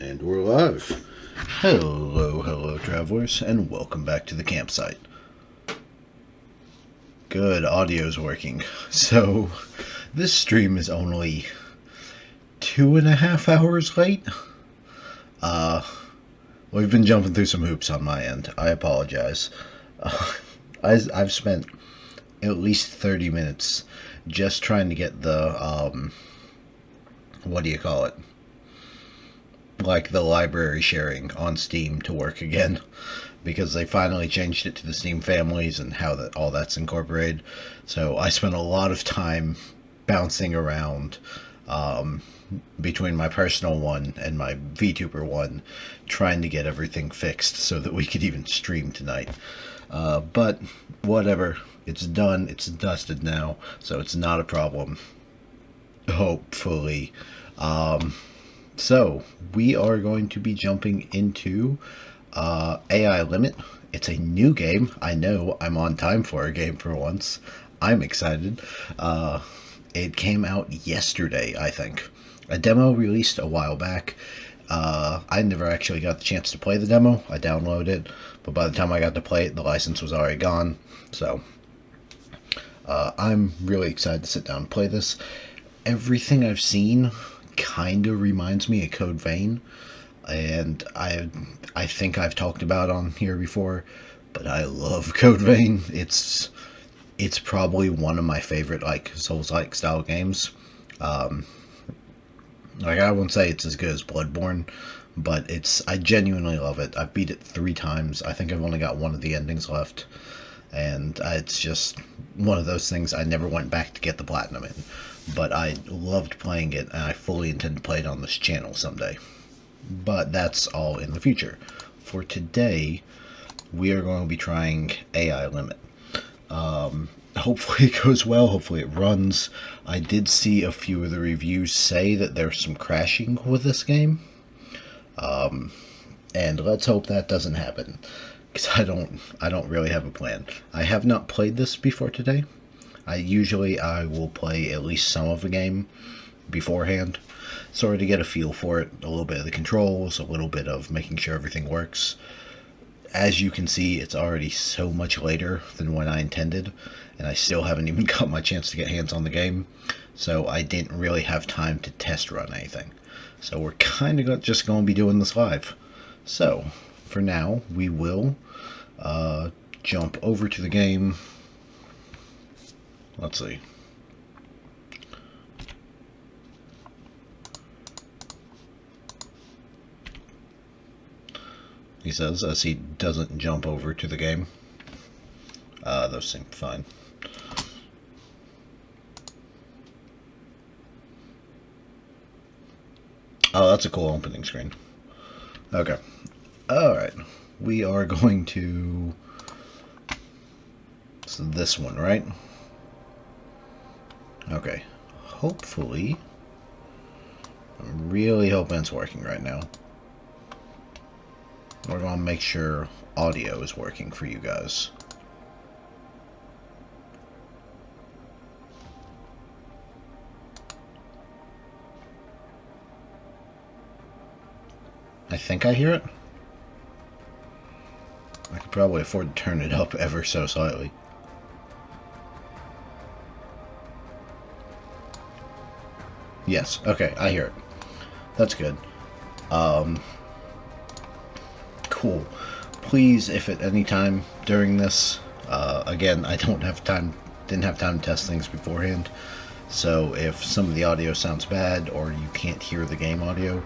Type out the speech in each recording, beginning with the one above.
And we're live. Hello, travelers, and welcome back to the campsite. Good, audio's working. So, this stream is only 2.5 hours late. We've been jumping through some hoops on my end. I apologize. I've spent at least 30 minutes just trying to get the, what do you call it? Like the library sharing on Steam to work again, because they finally changed it to the Steam families and how that all that's incorporated. So I spent a lot of time bouncing around between my personal one and my VTuber one, trying to get everything fixed so that we could even stream tonight. But whatever, it's done, it's dusted now, so it's not a problem. Hopefully. So, we are going to be jumping into AI Limit. It's a new game. I know I'm on time for a game for once. I'm excited. It came out yesterday, I think. A demo released a while back. I never actually got the chance to play the demo. I downloaded it, but by the time I got to play it, the license was already gone. So, I'm really excited to sit down and play this. Everything I've seen kind of reminds me of Code Vein, and I think I've talked about it on here before, but I love Code Vein. It's probably one of my favorite like Souls-like style games. Like I won't say it's as good as Bloodborne, but I genuinely love it. I've beat it 3 times. I think I've only got one of the endings left, and it's just one of those things I never went back to get the platinum in. But I loved playing it, and I fully intend to play it on this channel someday. But that's all in the future. For today, we are going to be trying AI Limit. Hopefully it goes well, hopefully it runs. I did see a few of the reviews say that there's some crashing with this game. And let's hope that doesn't happen, because I don't really have a plan. I have not played this before today. I will play at least some of the game beforehand, sort of to get a feel for it, a little bit of the controls, a little bit of making sure everything works. As you can see, it's already so much later than when I intended, and I still haven't even got my chance to get hands on the game, so I didn't really have time to test run anything. So we're kind of just going to be doing this live. So, for now, we will jump over to the game. Let's see. He says as he doesn't jump over to the game. Those seem fine. Oh, that's a cool opening screen. Okay. Alright. We are going to... So this one, right? Okay. Hopefully... I'm really hoping it's working right now. We're going to make sure audio is working for you guys. I think I hear it. I could probably afford to turn it up ever so slightly. Yes, okay, I hear it. That's good. Cool. Please, if at any time during this, again, I didn't have time to test things beforehand, so if some of the audio sounds bad or you can't hear the game audio,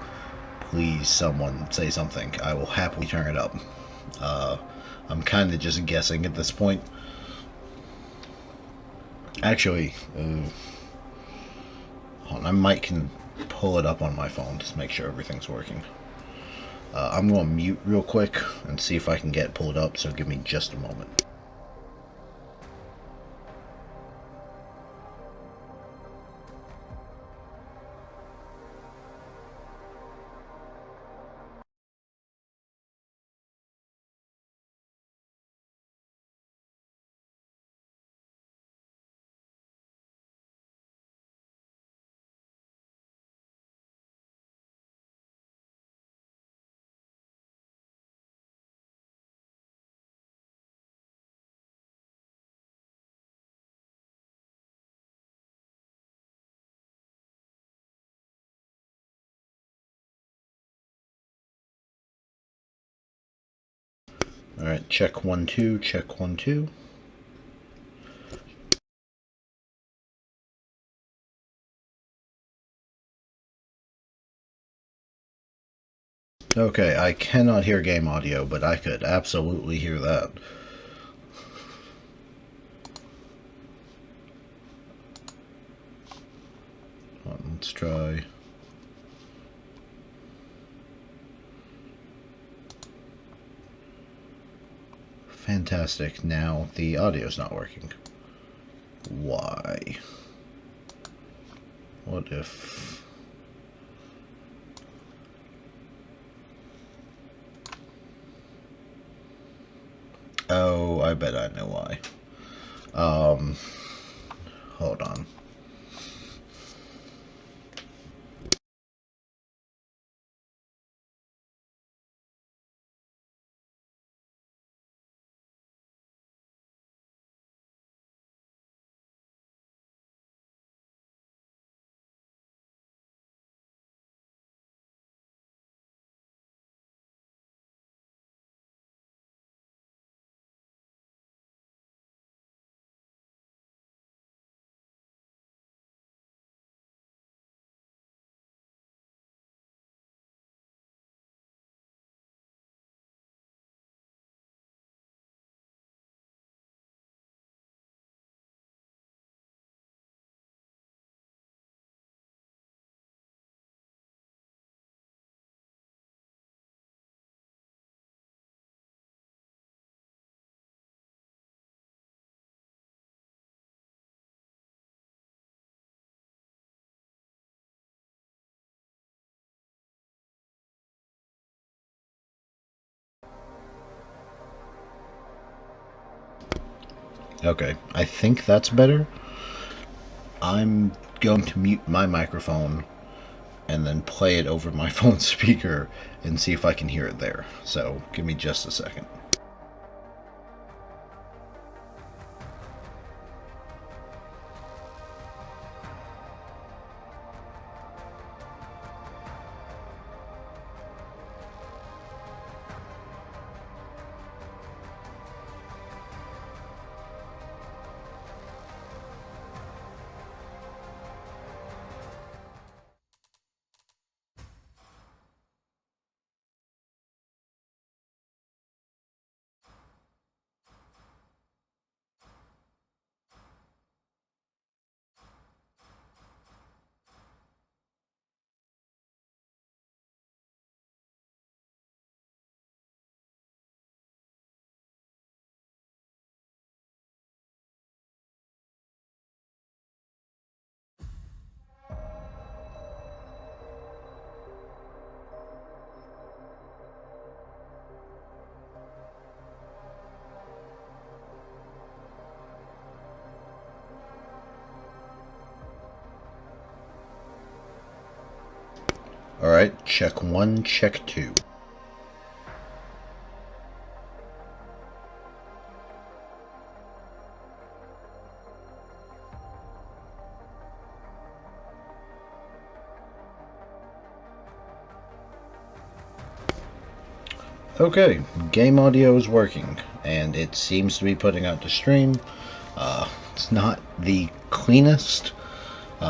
please someone say something. I will happily turn it up. I'm kind of just guessing at this point. Actually, I might can pull it up on my phone just to make sure everything's working. I'm going to mute real quick and see if I can get it pulled up, so give me just a moment. Alright, check 1 2, check 1 2. Okay, I cannot hear game audio, but I could absolutely hear that. Let's try. Fantastic. Now the audio's not working. Why? What if... Oh, I bet I know why. Hold on. Okay, I think that's better. I'm going to mute my microphone and then play it over my phone speaker and see if I can hear it there. So, give me just a second. Alright, check 1, check 2. Okay, game audio is working, and it seems to be putting out the stream. It's not the cleanest,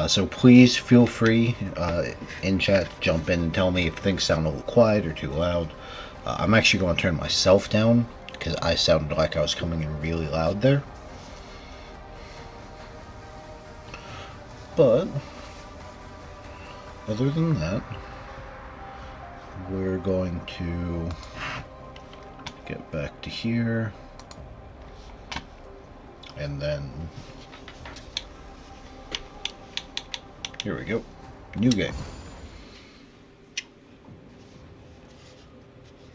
so please feel free in chat to jump in and tell me if things sound a little quiet or too loud. I'm actually going to turn myself down because I sounded like I was coming in really loud there. But other than that, we're going to get back to here, and then here we go. New game.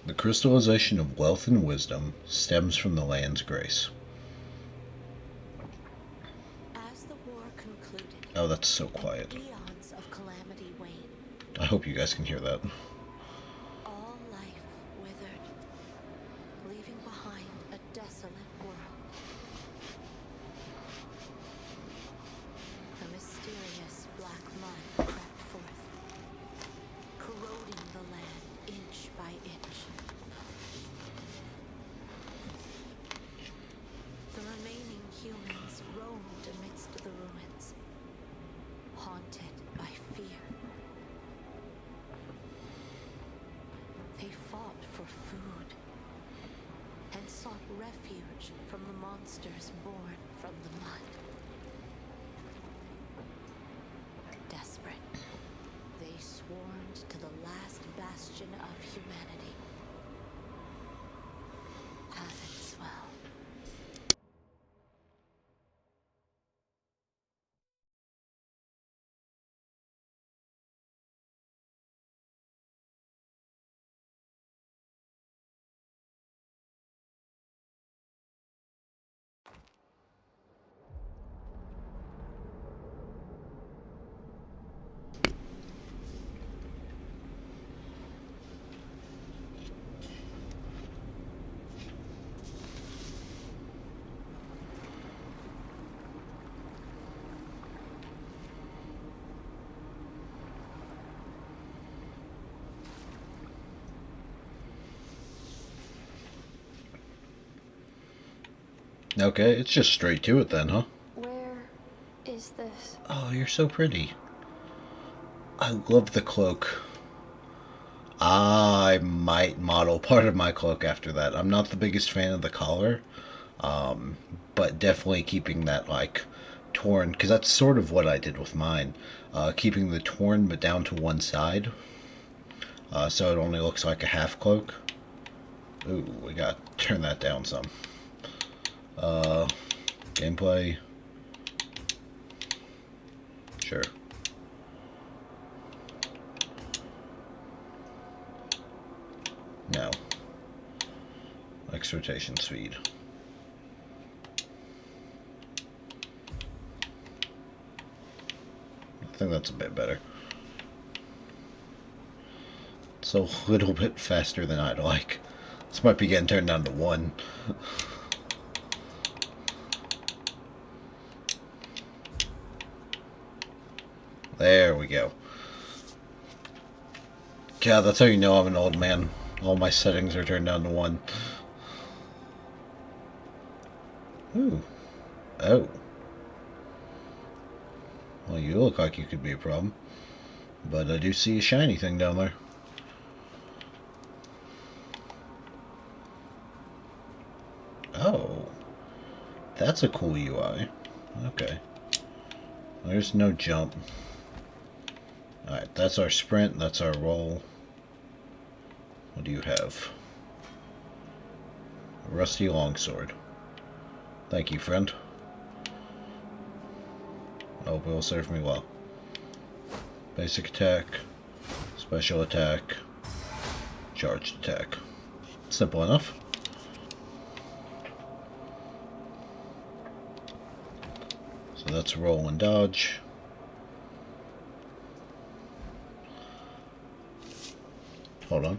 The crystallization of wealth and wisdom stems from the land's grace. As the war concluded, Oh, that's so quiet. eons of calamity waned. I hope you guys can hear that. All life withered, leaving behind a desolate world. The mysterious black mud crept forth, corroding the land inch by inch. emerge from the monsters born from the mud. Desperate, they swarmed to the last bastion of humanity. Heaven as well. Okay, it's just straight to it then, huh? Where is this? Oh, you're so pretty. I love the cloak. I might model part of my cloak after that. I'm not the biggest fan of the collar, but definitely keeping that like torn, because that's sort of what I did with mine. Keeping the torn but down to one side, so it only looks like a half cloak. Ooh, we got to turn that down some. Gameplay. Sure. No. X rotation speed. I think that's a bit better. It's a little bit faster than I'd like. This might be getting turned down to 1. There we go. God, that's how you know I'm an old man. All my settings are turned down to 1. Ooh. Oh. Well, you look like you could be a problem. But I do see a shiny thing down there. Oh. That's a cool UI. Okay. There's no jump. Alright, that's our sprint, that's our roll. What do you have? A rusty longsword. Thank you, friend. I hope it will serve me well. Basic attack, special attack, charged attack. Simple enough. So that's roll and dodge. Hold on.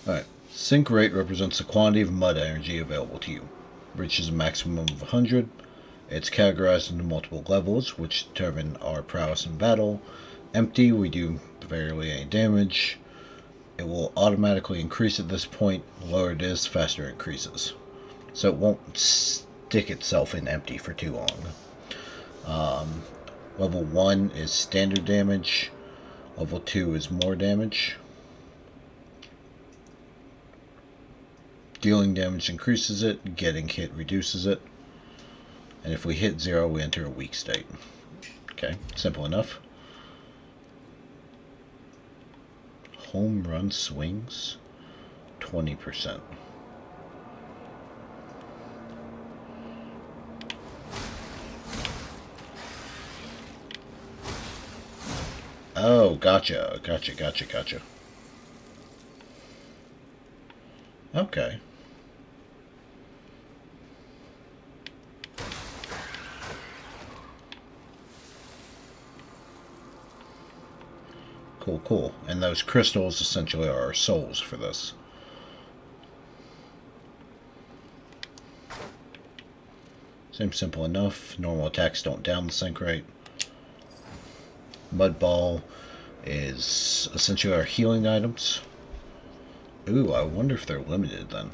Alright. Sink rate represents the quantity of mud energy available to you. Reaches a maximum of 100. It's categorized into multiple levels, which determine our prowess in battle. Empty, we do barely any damage. It will automatically increase at this point. The lower it is, faster it increases. So it won't stick itself in empty for too long. Level 1 is standard damage. Level 2 is more damage. Dealing damage increases it. Getting hit reduces it. And if we hit 0, we enter a weak state. Okay, simple enough. Home run swings, 20%. Oh, gotcha. Okay. Cool. And those crystals essentially are our souls for this. Seems simple enough. Normal attacks don't down the sink rate. Mud Ball is essentially our healing items. Ooh, I wonder if they're limited then.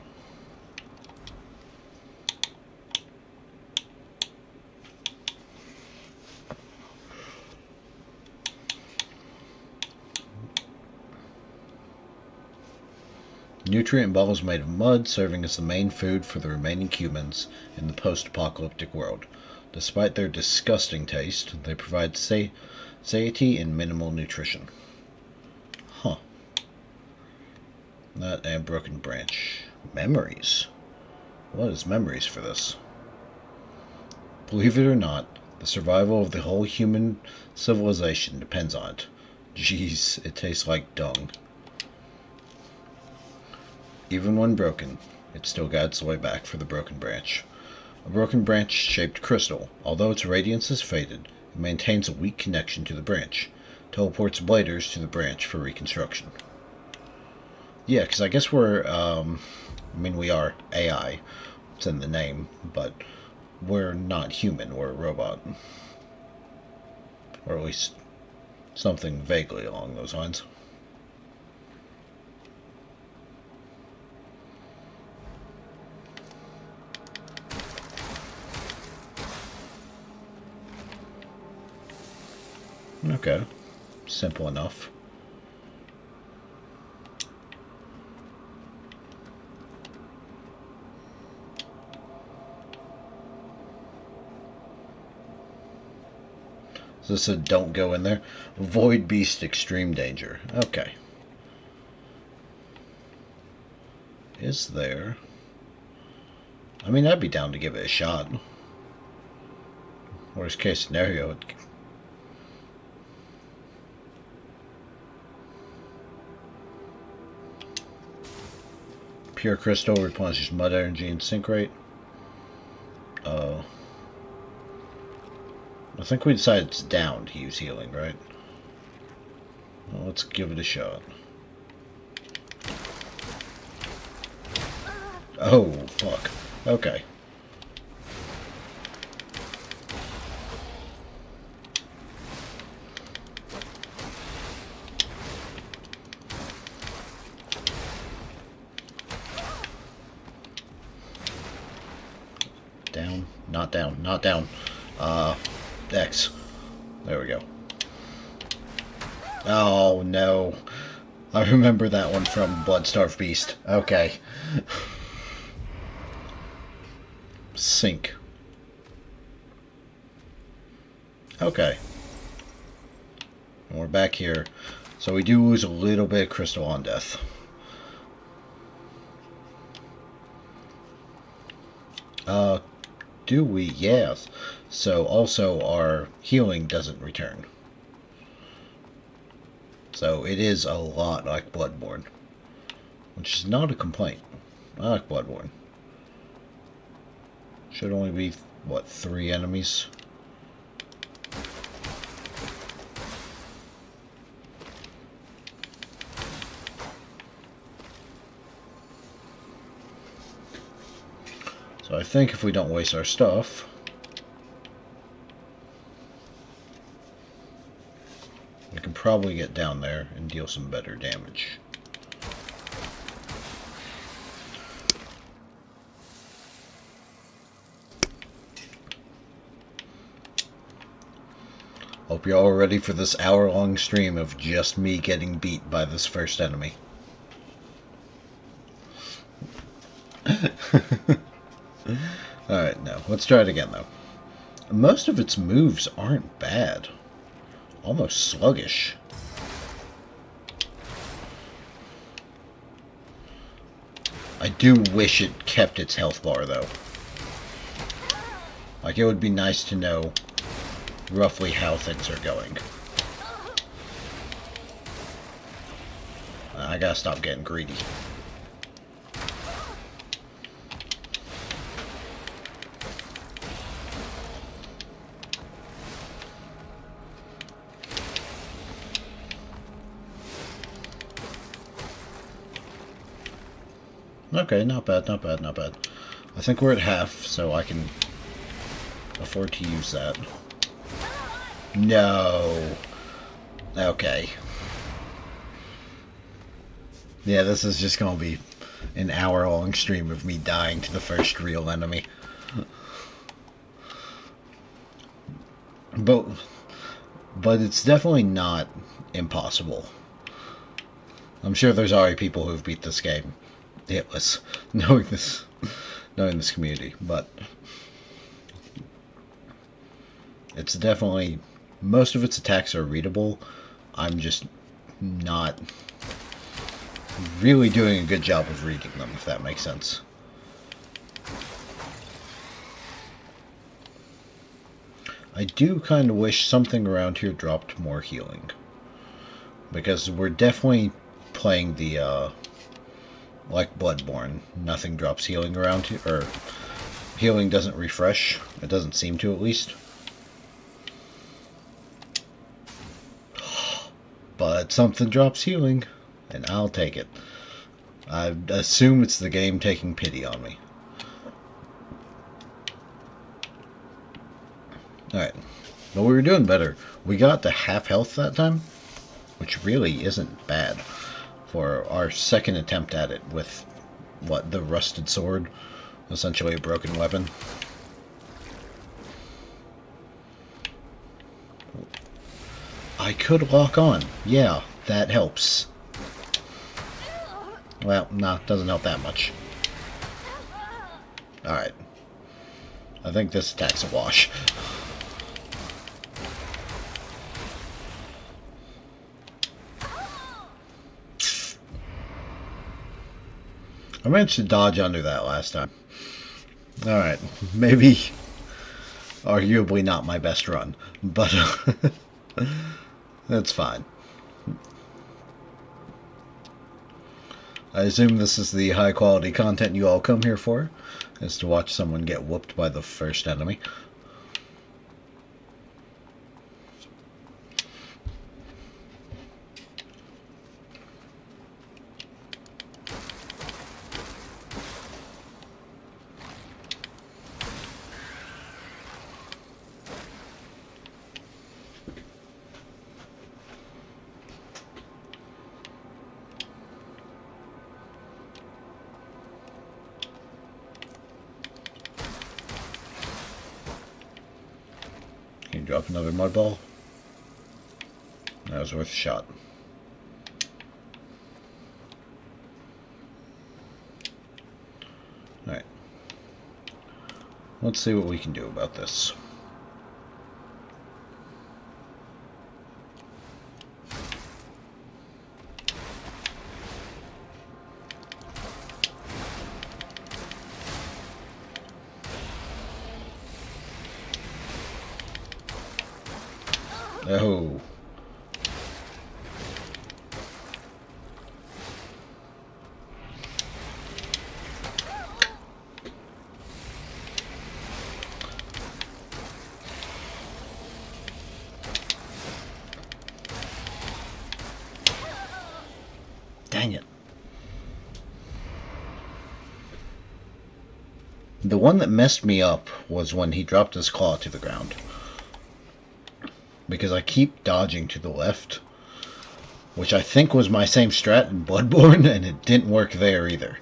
Nutrient balls made of mud, serving as the main food for the remaining humans in the post-apocalyptic world. Despite their disgusting taste, they provide satiety and minimal nutrition. Huh. That and broken branch. Memories. What is memories for this? Believe it or not, the survival of the whole human civilization depends on it. Jeez, it tastes like dung. Even when broken, it still guides the way back for the broken branch. A broken branch-shaped crystal. Although its radiance has faded, it maintains a weak connection to the branch. Teleports bladers to the branch for reconstruction. Yeah, because I guess we're, we are AI. It's in the name, but we're not human. We're a robot. Or at least something vaguely along those lines. Okay. Simple enough. So this said don't go in there. Void beast extreme danger. Okay. Is there... I'd be down to give it a shot. Worst case scenario... Pure crystal replenishes mud energy and sink rate. I think we decided it's down to use healing, right? Well, let's give it a shot. Oh, fuck. Okay. Down. Not down. Not down. X. There we go. Oh, no. I remember that one from Bloodstarved Beast. Okay. Sink. Okay. And we're back here. So we do lose a little bit of crystal on death. Do we? Yes. So also our healing doesn't return. So it is a lot like Bloodborne. Which is not a complaint. I like Bloodborne. Should only be, what, 3 enemies? So I think if we don't waste our stuff, we can probably get down there and deal some better damage. Hope you're all ready for this hour-long stream of just me getting beat by this first enemy. Alright, now, let's try it again, though. Most of its moves aren't bad. Almost sluggish. I do wish it kept its health bar, though. Like, it would be nice to know roughly how things are going. I gotta stop getting greedy. Okay, not bad, not bad, not bad. I think we're at half, so I can afford to use that. No. Okay. Yeah, this is just gonna be an hour-long stream of me dying to the first real enemy. But it's definitely not impossible. I'm sure there's already people who've beat this game. hitless, knowing this community, but it's definitely, most of its attacks are readable. I'm just not really doing a good job of reading them, if that makes sense. I do kind of wish something around here dropped more healing, because we're definitely playing the like Bloodborne. Nothing drops healing around here, or healing doesn't refresh. It doesn't seem to, at least. But something drops healing, and I'll take it. I assume it's the game taking pity on me. Alright. But we were doing better. We got to half health that time, which really isn't bad for our second attempt at it with, what, the rusted sword? Essentially a broken weapon. I could lock on. Yeah, that helps. Well, nah, doesn't help that much. Alright. I think this attack's a wash. I managed to dodge under that last time. Alright, maybe arguably not my best run, but that's fine. I assume this is the high quality content you all come here for, is to watch someone get whooped by the first enemy. Can you drop another mud ball? That was worth a shot. Alright. Let's see what we can do about this. Oh. Dang it. The one that messed me up was when he dropped his claw to the ground. Because I keep dodging to the left, which I think was my same strat in Bloodborne, and it didn't work there either.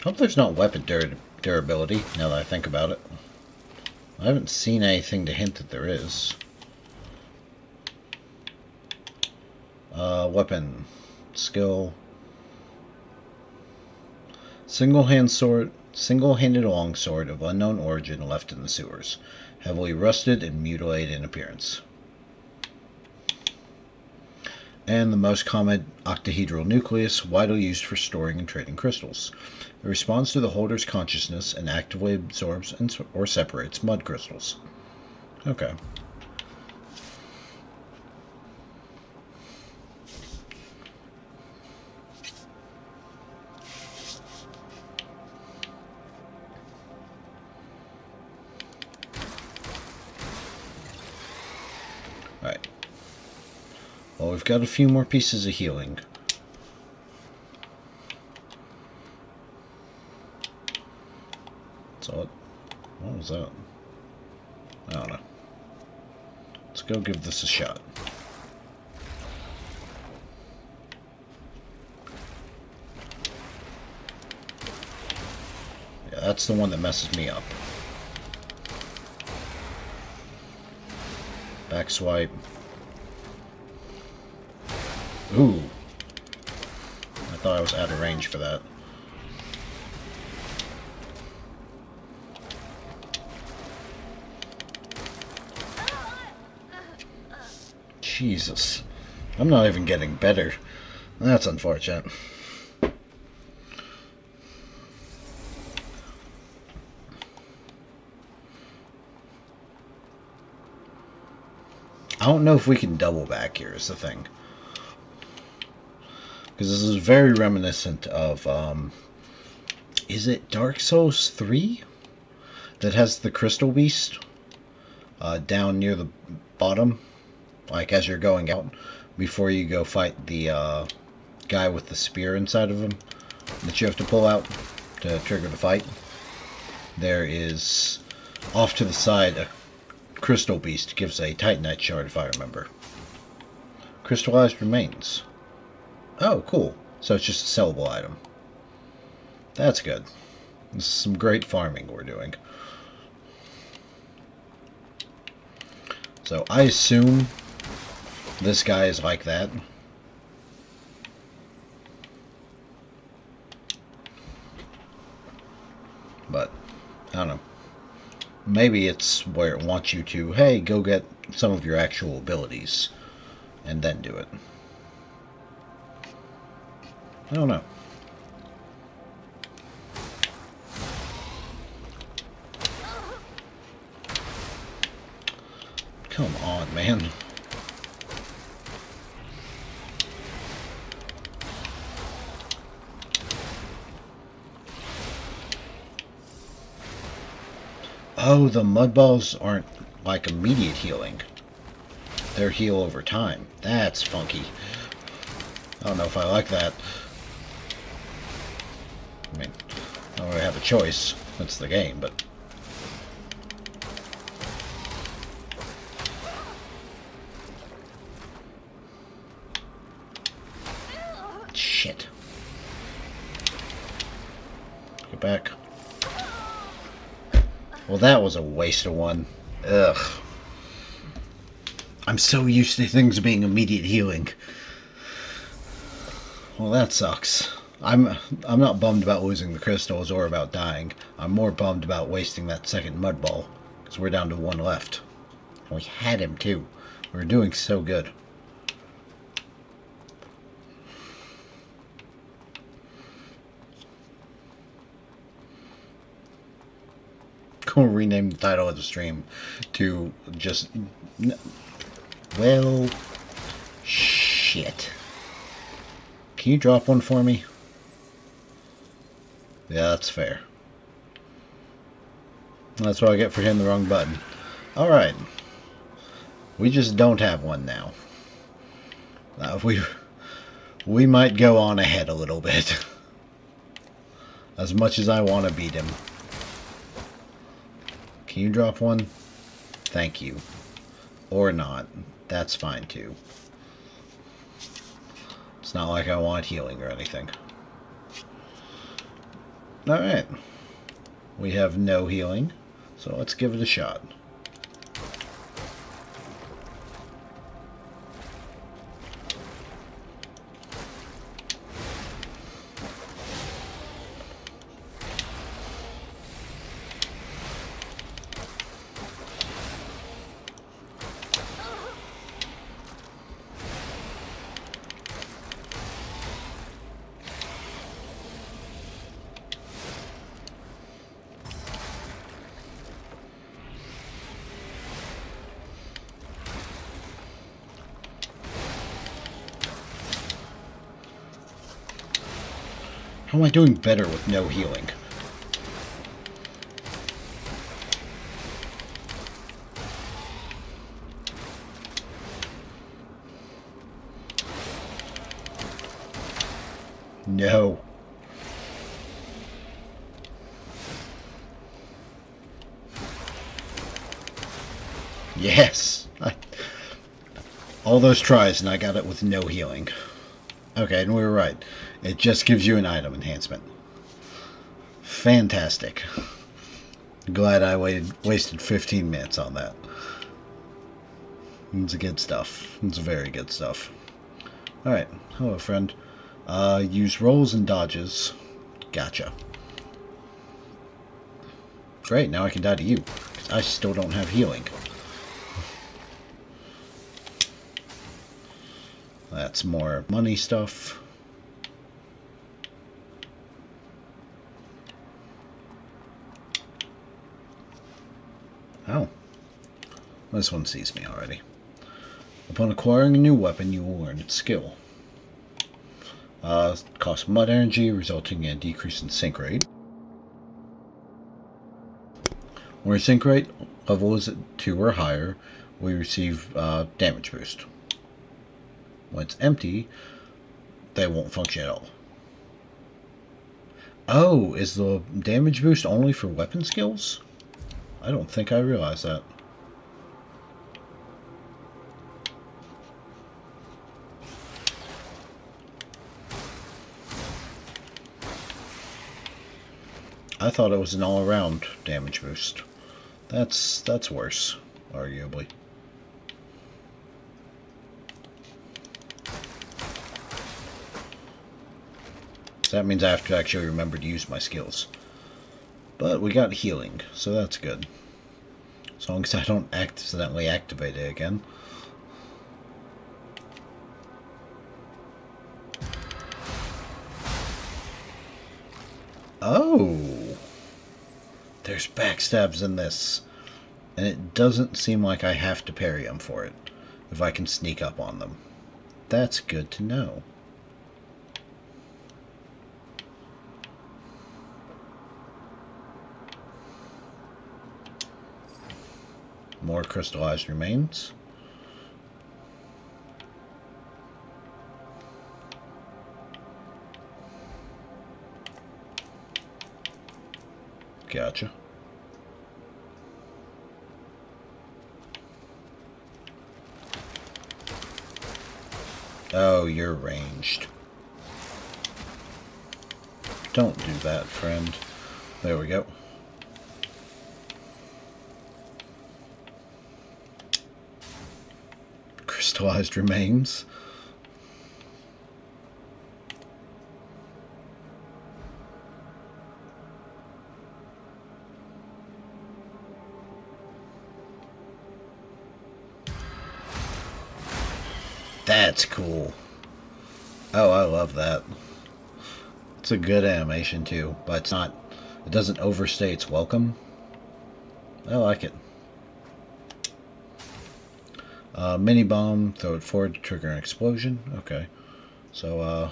Hope there's not weapon durability, now that I think about it. I haven't seen anything to hint that there is. Weapon. Skill. Single-handed longsword of unknown origin left in the sewers. Heavily rusted and mutilated in appearance. And the most common octahedral nucleus, widely used for storing and trading crystals. It responds to the holder's consciousness and actively absorbs or separates mud crystals. Okay. Alright. Well, we've got a few more pieces of healing. So, what was that? I don't know. Let's go give this a shot. That's the one that messes me up. Back swipe. Ooh. I thought I was out of range for that. Jesus. I'm not even getting better. That's unfortunate. I don't know if we can double back here is the thing. Because this is very reminiscent of, is it Dark Souls 3? That has the Crystal Beast down near the bottom, like as you're going out, before you go fight the guy with the spear inside of him that you have to pull out to trigger the fight. There is, off to the side, a Crystal Beast gives a Titanite shard, if I remember. Crystallized remains. Oh, cool. So it's just a sellable item. That's good. This is some great farming we're doing. So I assume this guy is like that. But, I don't know. Maybe it's where it wants you to, hey, go get some of your actual abilities and then do it. I don't know. Come on, man. Oh, the mud balls aren't like immediate healing. They're heal over time. That's funky. I don't know if I like that. I mean, I don't really have a choice. That's the game, but... Shit. Get back. Well, that was a waste of one. Ugh. I'm so used to things being immediate healing. Well, that sucks. I'm not bummed about losing the crystals or about dying. I'm more bummed about wasting that second mud ball, because we're down to one left. And we had him too. We were doing so good. Go rename the title of the stream to just... Well... Shit. Can you drop one for me? Yeah, that's fair. That's what I get for hitting the wrong button. Alright. We just don't have one now. We might go on ahead a little bit. As much as I want to beat him. Can you drop one? Thank you. Or not. That's fine too. It's not like I want healing or anything. Alright. We have no healing, so let's give it a shot. How am I doing better with no healing? No. Yes! All those tries and I got it with no healing. Okay, and we were right. It just gives you an item enhancement. fantastic. Glad I wasted 15 minutes on that. It's good stuff. It's very good stuff. Alright, hello friend. Use rolls and dodges. Gotcha. Great, now I can die to you. Because I still don't have healing. That's more money stuff. Oh. This one sees me already. Upon acquiring a new weapon, you will learn its skill. Costs mud energy, resulting in a decrease in sync rate. When your sync rate level is at 2 or higher, we receive damage boost. When it's empty, they won't function at all. Oh, is the damage boost only for weapon skills? I don't think I realized that. I thought it was an all-around damage boost. That's worse, arguably. So that means I have to actually remember to use my skills. But we got healing, so that's good. As long as I don't accidentally activate it again. Oh! There's backstabs in this. And it doesn't seem like I have to parry them for it, if I can sneak up on them. That's good to know. More crystallized remains. Gotcha. Oh, you're ranged. Don't do that, friend. There we go. Crystallized remains. That's cool. Oh, I love that. It's a good animation too, but it's not, it doesn't overstay its welcome. I like it. Mini bomb, throw it forward to trigger an explosion. Okay. So,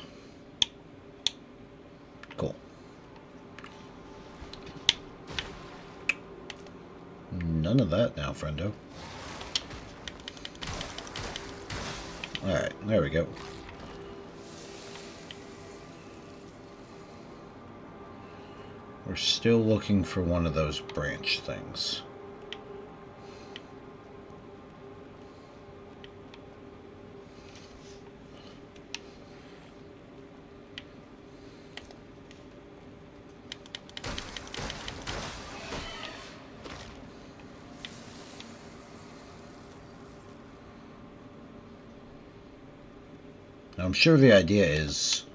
cool. None of that now, friendo. Alright, there we go. We're still looking for one of those branch things. Now, I'm sure the idea is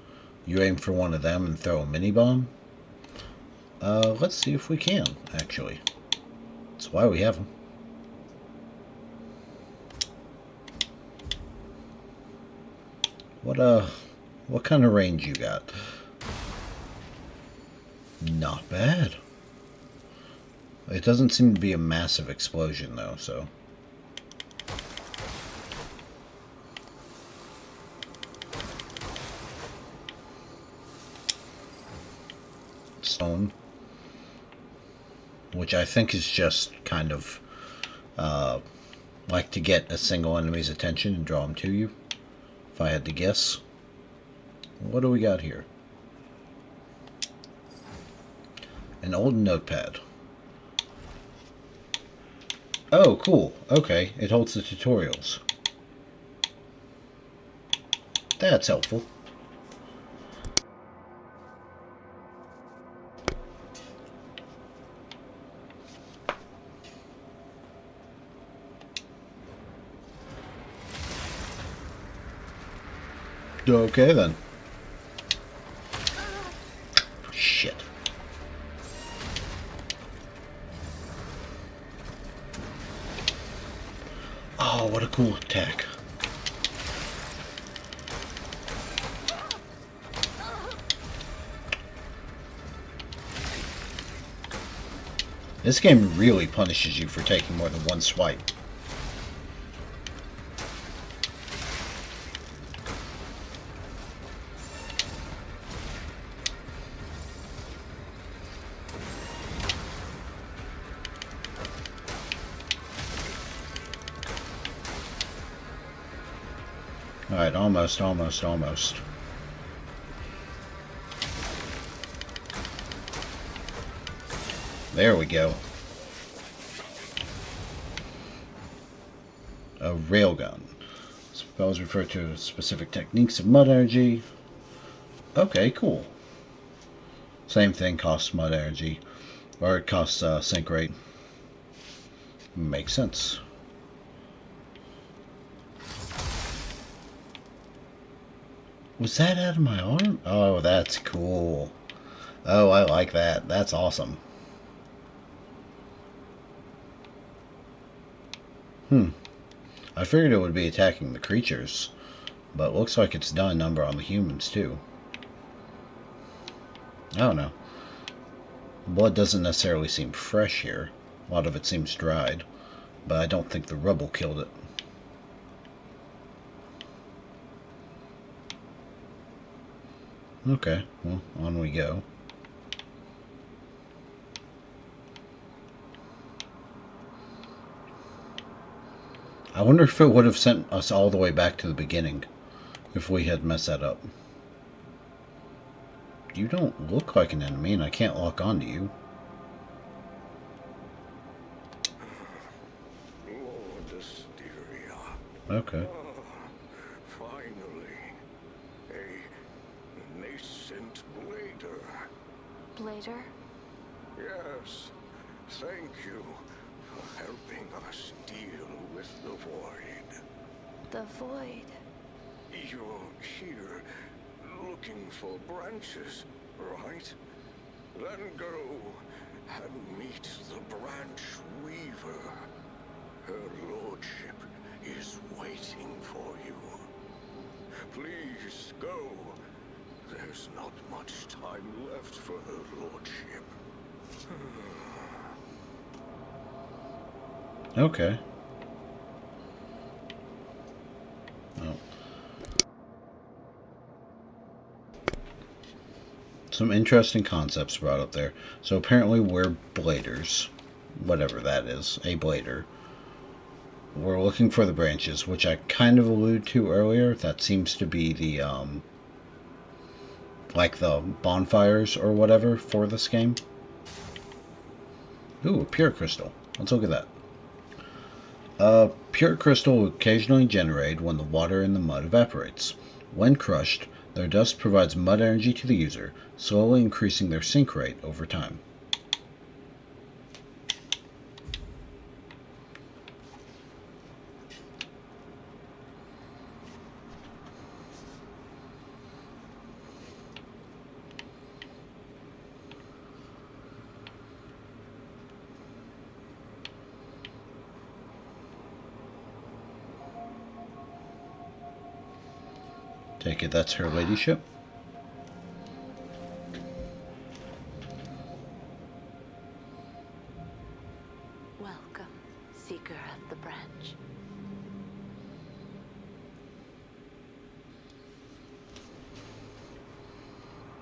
you aim for one of them and throw a mini bomb. Let's see if we can, actually. That's why we have them. What kind of range you got? Not bad. It doesn't seem to be a massive explosion, though, so... Stone. Which I think is just kind of like to get a single enemy's attention and draw them to you, if I had to guess. What do we got here? An old notepad. Oh, cool. Okay, it holds the tutorials. That's helpful. Okay then. Shit. Oh, what a cool attack. This game really punishes you for taking more than one swipe. Alright, almost. There we go. A railgun. Spells refer to specific techniques of mud energy. Okay, cool. Same thing, costs mud energy. Or it costs sync rate. Makes sense. Was that out of my arm? Oh, that's cool. Oh, I like that. That's awesome. I figured it would be attacking the creatures, but looks like it's done a number on the humans too. I don't know. Blood doesn't necessarily seem fresh here. A lot of it seems dried, but I don't think the rubble killed it. Okay, well, on we go. I wonder if it would have sent us all the way back to the beginning if we had messed that up. You don't look like an enemy, and I can't lock onto you. Lord Asteria. Okay. Finally, a nascent blader. Blader? Yes, thank you for helping us deal with the void. The void. You're here looking for branches, right? Then go and meet the branch weaver. Her lordship is waiting for you. Please go. There's not much time left for her lordship. Okay. Oh. Some interesting concepts brought up there. So apparently we're bladers. Whatever that is. A blader. We're looking for the branches, which I kind of alluded to earlier. That seems to be the, like the bonfires or whatever for this game. Ooh, a pure crystal. Let's look at that. Pure crystal will occasionally generate when the water in the mud evaporates. When crushed, their dust provides mud energy to the user, slowly increasing their sink rate over time. Take it that's her ladyship. Welcome, seeker of the branch.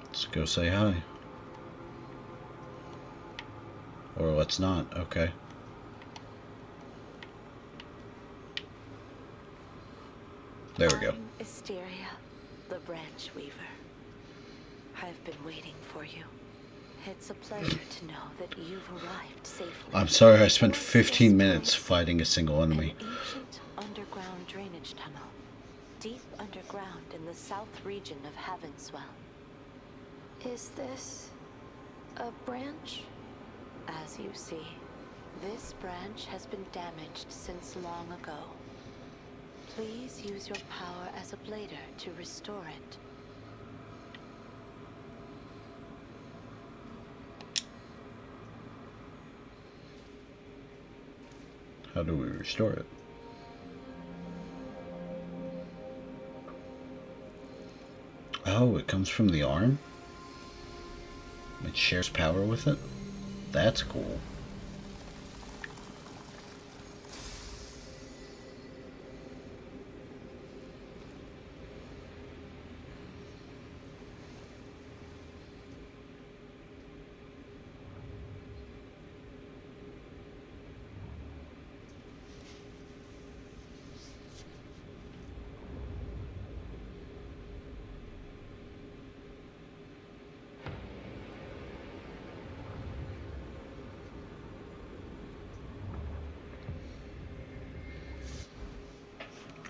Let's go say hi. Or let's not. Okay. There we go. I'm Asteria, the branch weaver. I've been waiting for you. It's a pleasure to know that you've arrived safely. I'm sorry I spent 15 minutes fighting a single enemy. An ancient underground drainage tunnel, deep underground in the south region of Havenswell. Is this a branch? As you see, this branch has been damaged since long ago. Please use your power as a blader to restore it. How do we restore it? Oh, it comes from the arm? It shares power with it? That's cool.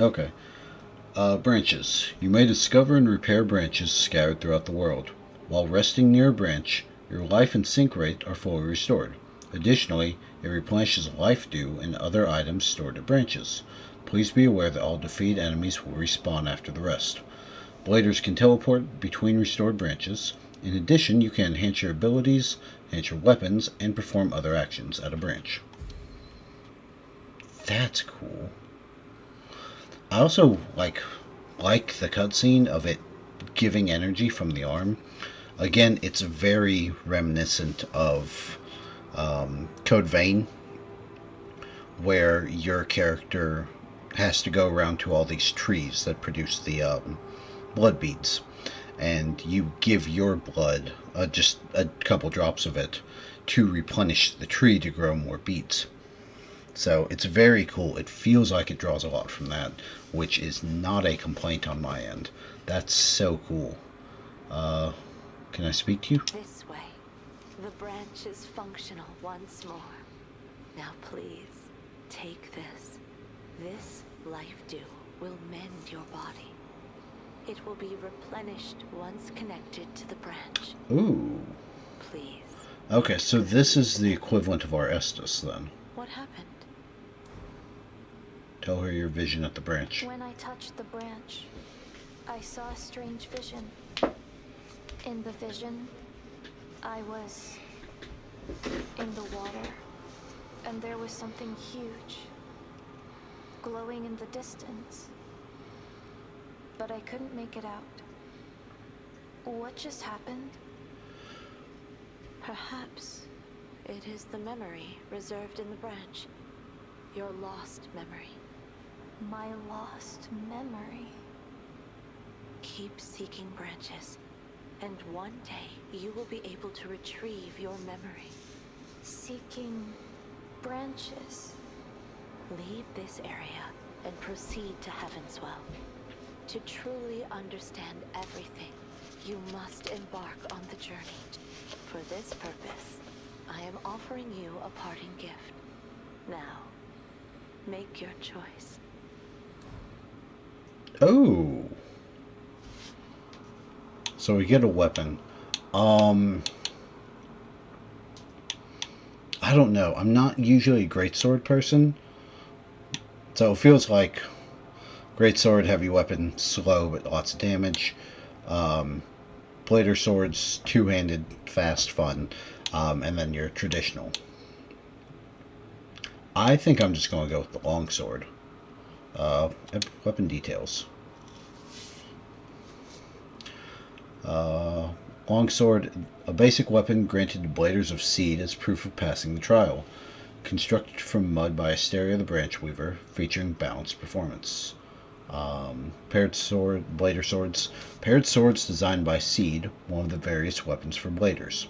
Okay. Branches. You may discover and repair branches scattered throughout the world. While resting near a branch, your life and sync rate are fully restored. Additionally, it replenishes life dew and other items stored at branches. Please be aware that all defeated enemies will respawn after the rest. Bladers can teleport between restored branches. In addition, you can enhance your abilities, enhance your weapons, and perform other actions at a branch. That's cool. I also like the cutscene of it giving energy from the arm. Again, it's very reminiscent of Code Vein, where your character has to go around to all these trees that produce the blood beads, and you give your blood, just a couple drops of it, to replenish the tree to grow more beads. So it's very cool. It feels like it draws a lot from that, which is not a complaint on my end. That's so cool. Can I speak to you? This way. The branch is functional once more. Now please, take this. This life dew will mend your body. It will be replenished once connected to the branch. Ooh. Please. Okay, so this is the equivalent of our Estus, then. What happened? Tell her your vision at the branch. When I touched the branch, I saw a strange vision. In the vision, I was in the water, and there was something huge, glowing in the distance. But I couldn't make it out. What just happened? Perhaps it is the memory reserved in the branch. Your lost memory. My lost memory. Keep seeking branches, and one day you will be able to retrieve your memory. Seeking branches. Leave this area and proceed to Heavenswell. To truly understand everything, you must embark on the journey. For this purpose, I am offering you a parting gift. Now, make your choice. Oh. So we get a weapon. I don't know. I'm not usually a greatsword person. So it feels like greatsword, heavy weapon, slow but lots of damage. Blader swords, two-handed, fast, fun. And then your traditional. I think I'm just going to go with the longsword. Weapon details. Longsword, a basic weapon granted to bladers of seed as proof of passing the trial. Constructed from mud by Asteria the Branch Weaver, featuring balanced performance. Paired sword, blader swords. Paired swords designed by Seed, one of the various weapons for bladers.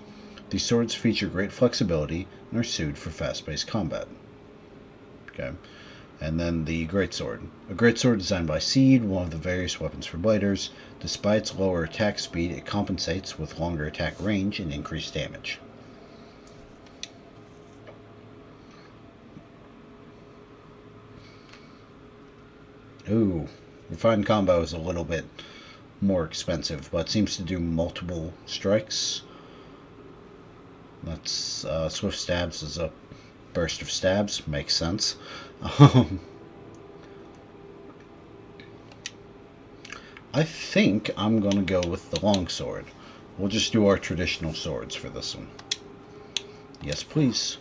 These swords feature great flexibility and are suited for fast-paced combat. Okay. And then the greatsword. A greatsword designed by Seed, one of the various weapons for bladers. Despite its lower attack speed, it compensates with longer attack range and increased damage. Ooh, refined combo is a little bit more expensive, but seems to do multiple strikes. That's swift stabs is a burst of stabs. Makes sense. I think I'm going to go with the longsword. We'll just do our traditional swords for this one. Yes, please.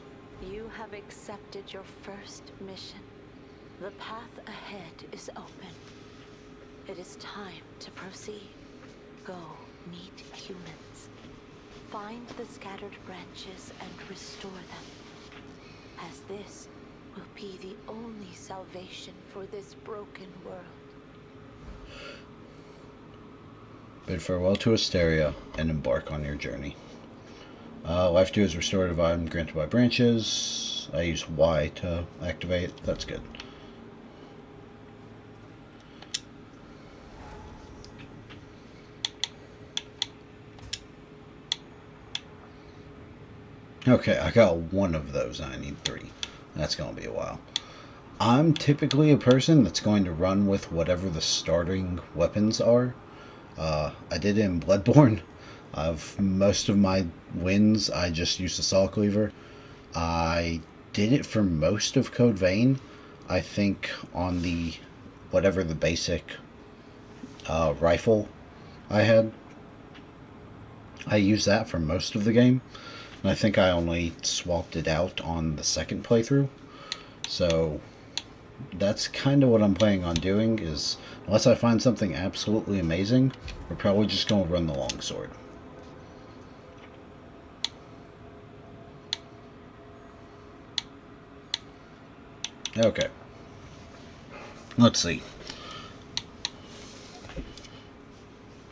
You have accepted your first mission. The path ahead is open. It is time to proceed. Go meet humans. Find the scattered branches and restore them, as this will be the only salvation for this broken world. Bid farewell to Asteria and embark on your journey. Life 2 is restorative item granted by branches. I use Y to activate. That's good. Okay, I got one of those and I need 3. That's going to be a while. I'm typically a person that's going to run with whatever the starting weapons are. I did it in Bloodborne. Most of my wins, I just used the saw cleaver. I did it for most of Code Vein. I think on the whatever the basic rifle I had, I used that for most of the game. And I think I only swapped it out on the second playthrough. So that's kind of what I'm planning on doing, is unless I find something absolutely amazing, we're probably just going to run the longsword. Okay. Let's see.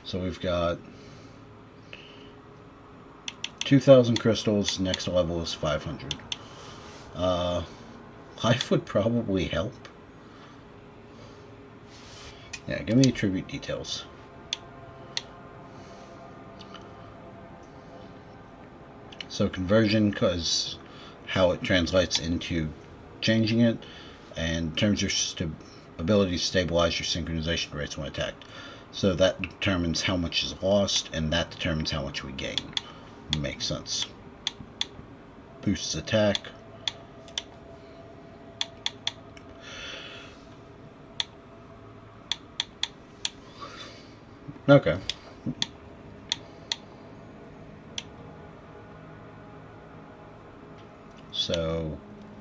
So we've got 2,000 crystals. Next level is 500. Life would probably help. Yeah, give me attribute details. So conversion, because how it translates into changing it, and determines your ability to stabilize your synchronization rates when attacked. So that determines how much is lost, and that determines how much we gain. Makes sense. Boosts attack. Okay. So,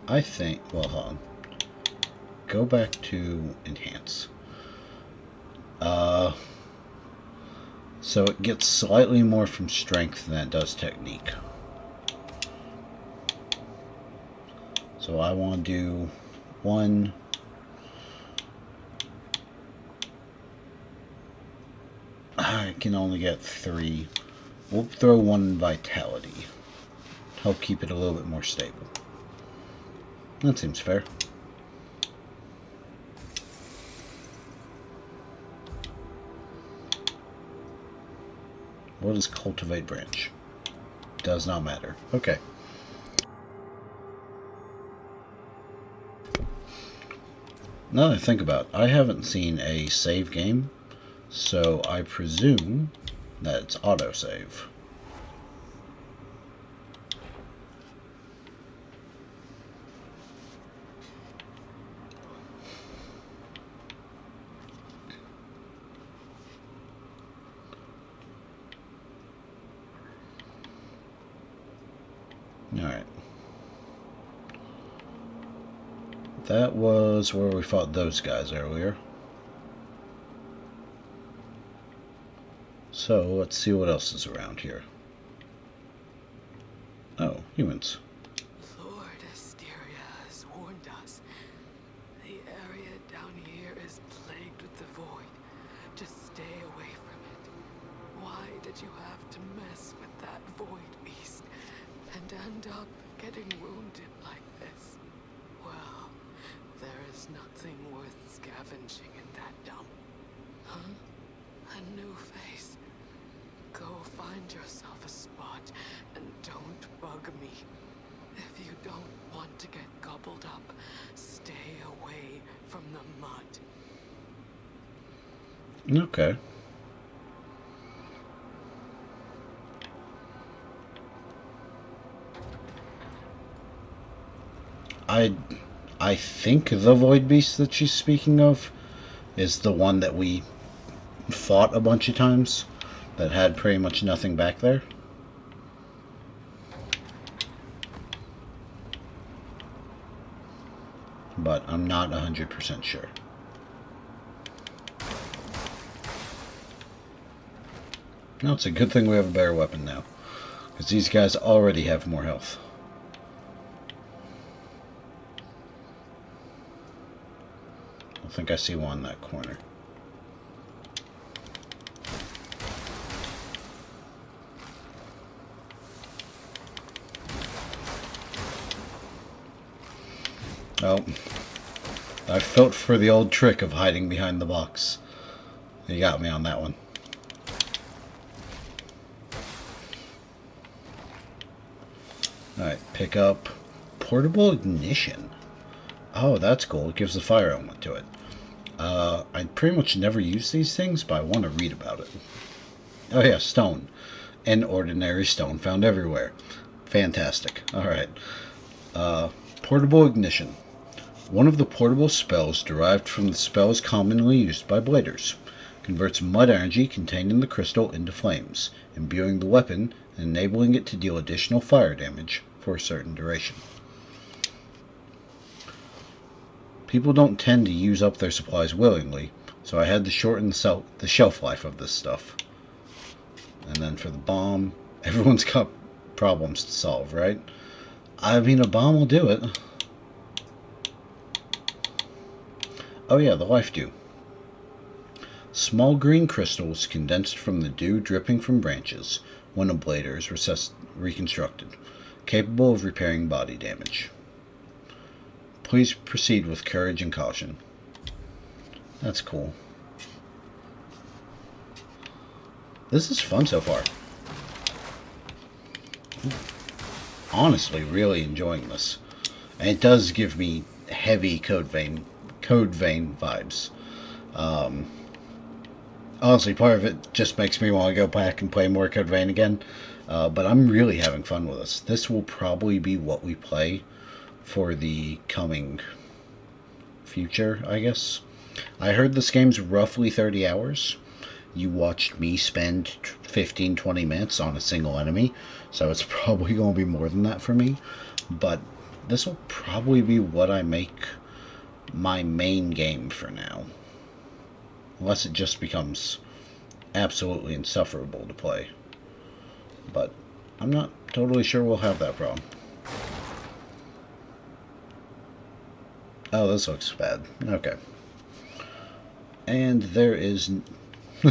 I think, well, hold on. Go back to enhance. So it gets slightly more from strength than it does technique. So I want to do 1. I can only get 3. We'll throw 1 vitality. Help keep it a little bit more stable. That seems fair. What is cultivate branch? Does not matter. Okay. Now that I think about it, I haven't seen a save game, so I presume that it's autosave. Alright. That was where we fought those guys earlier. So, let's see what else is around here. Oh, humans. Lord Asteria has warned us. The area down here is plagued with the void. Just stay away from it. Why did you have to mess with that void beast and end up getting wounded like this? Well, there is nothing worth scavenging in that dump. Huh? A new face. Go find yourself a spot and don't bug me. If you don't want to get gobbled up, stay away from the mud. Okay. I think the void beast that she's speaking of is the one that we fought a bunch of times that had pretty much nothing back there. But I'm not 100% sure. No, it's a good thing we have a better weapon now, because these guys already have more health. I think I see one in that corner. Oh, I felt for the old trick of hiding behind the box. You got me on that one. Alright, pick up portable ignition. Oh, that's cool. It gives a fire element to it. I pretty much never use these things, but I want to read about it. Oh yeah, stone. An ordinary stone found everywhere. Fantastic. Alright. Portable ignition. One of the portable spells derived from the spells commonly used by bladers. Converts mud energy contained in the crystal into flames, imbuing the weapon and enabling it to deal additional fire damage for a certain duration. People don't tend to use up their supplies willingly, so I had to shorten the shelf life of this stuff. And then for the bomb, everyone's got problems to solve, right? I mean, a bomb will do it. Oh yeah, the life dew. Small green crystals condensed from the dew dripping from branches when a blader is reconstructed, capable of repairing body damage. Please proceed with courage and caution. That's cool. This is fun so far. Honestly, really enjoying this. And it does give me heavy Code Vein vibes. Honestly, part of it just makes me want to go back and play more Code Vein again. But I'm really having fun with this. This will probably be what we play for the coming future, I guess. I heard this game's roughly 30 hours. You watched me spend 15-20 minutes on a single enemy, so it's probably going to be more than that for me. But this will probably be what I make my main game for now. Unless it just becomes absolutely insufferable to play. But I'm not totally sure we'll have that problem. Oh, this looks bad. Okay. And there is...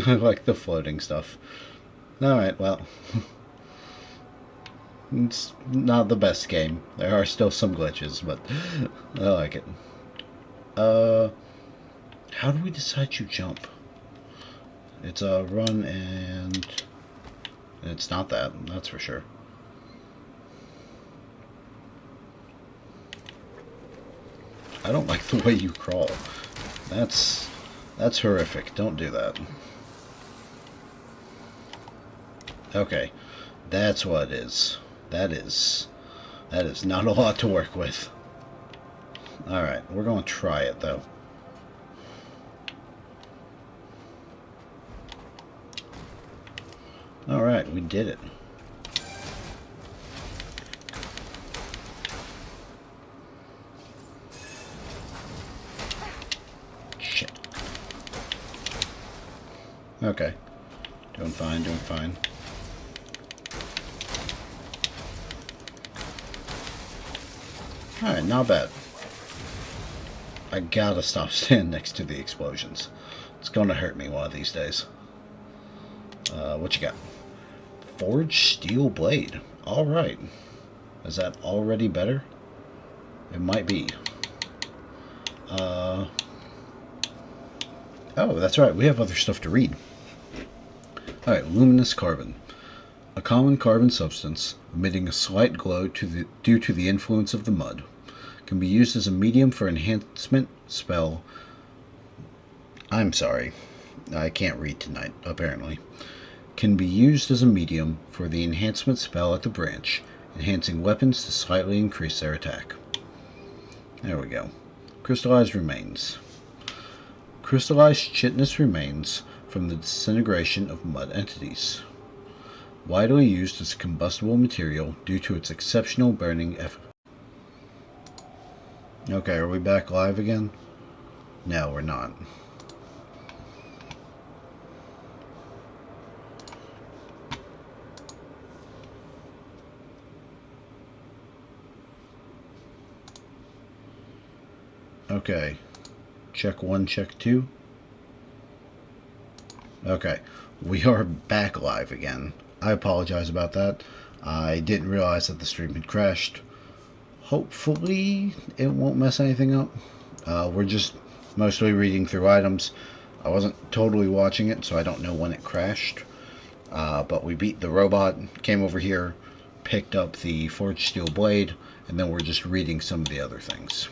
like the floating stuff. Alright, well. It's not the best game. There are still some glitches, but I like it. How do we decide you jump? It's a run and... It's not that, that's for sure. I don't like the way you crawl. That's horrific. Don't do that. Okay. That's what it is. That is not a lot to work with. Alright, we're going to try it, though. Alright, we did it. Shit. Okay. Doing fine, doing fine. Alright, not bad. I gotta stop standing next to the explosions. It's gonna hurt me one of these days. What you got? Forged steel blade. Alright. Is that already better? It might be. Oh, that's right. We have other stuff to read. Alright, luminous carbon. A common carbon substance emitting a slight glow due to the influence of the mud. Can be used as a medium for enhancement spell. I'm sorry. I can't read tonight, apparently. Can be used as a medium for the enhancement spell at the branch, enhancing weapons to slightly increase their attack. There we go. Crystallized remains. Crystallized chitinous remains from the disintegration of mud entities. Widely used as a combustible material due to its exceptional burning efficacy. Okay, are we back live again? No, we're not. Okay. Check 1, check 2. Okay. We are back live again. I apologize about that. I didn't realize that the stream had crashed. Hopefully it won't mess anything up. We're just mostly reading through items. I wasn't totally watching it, so I don't know when it crashed. But we beat the robot, came over here, picked up the forged steel blade, and then we're just reading some of the other things.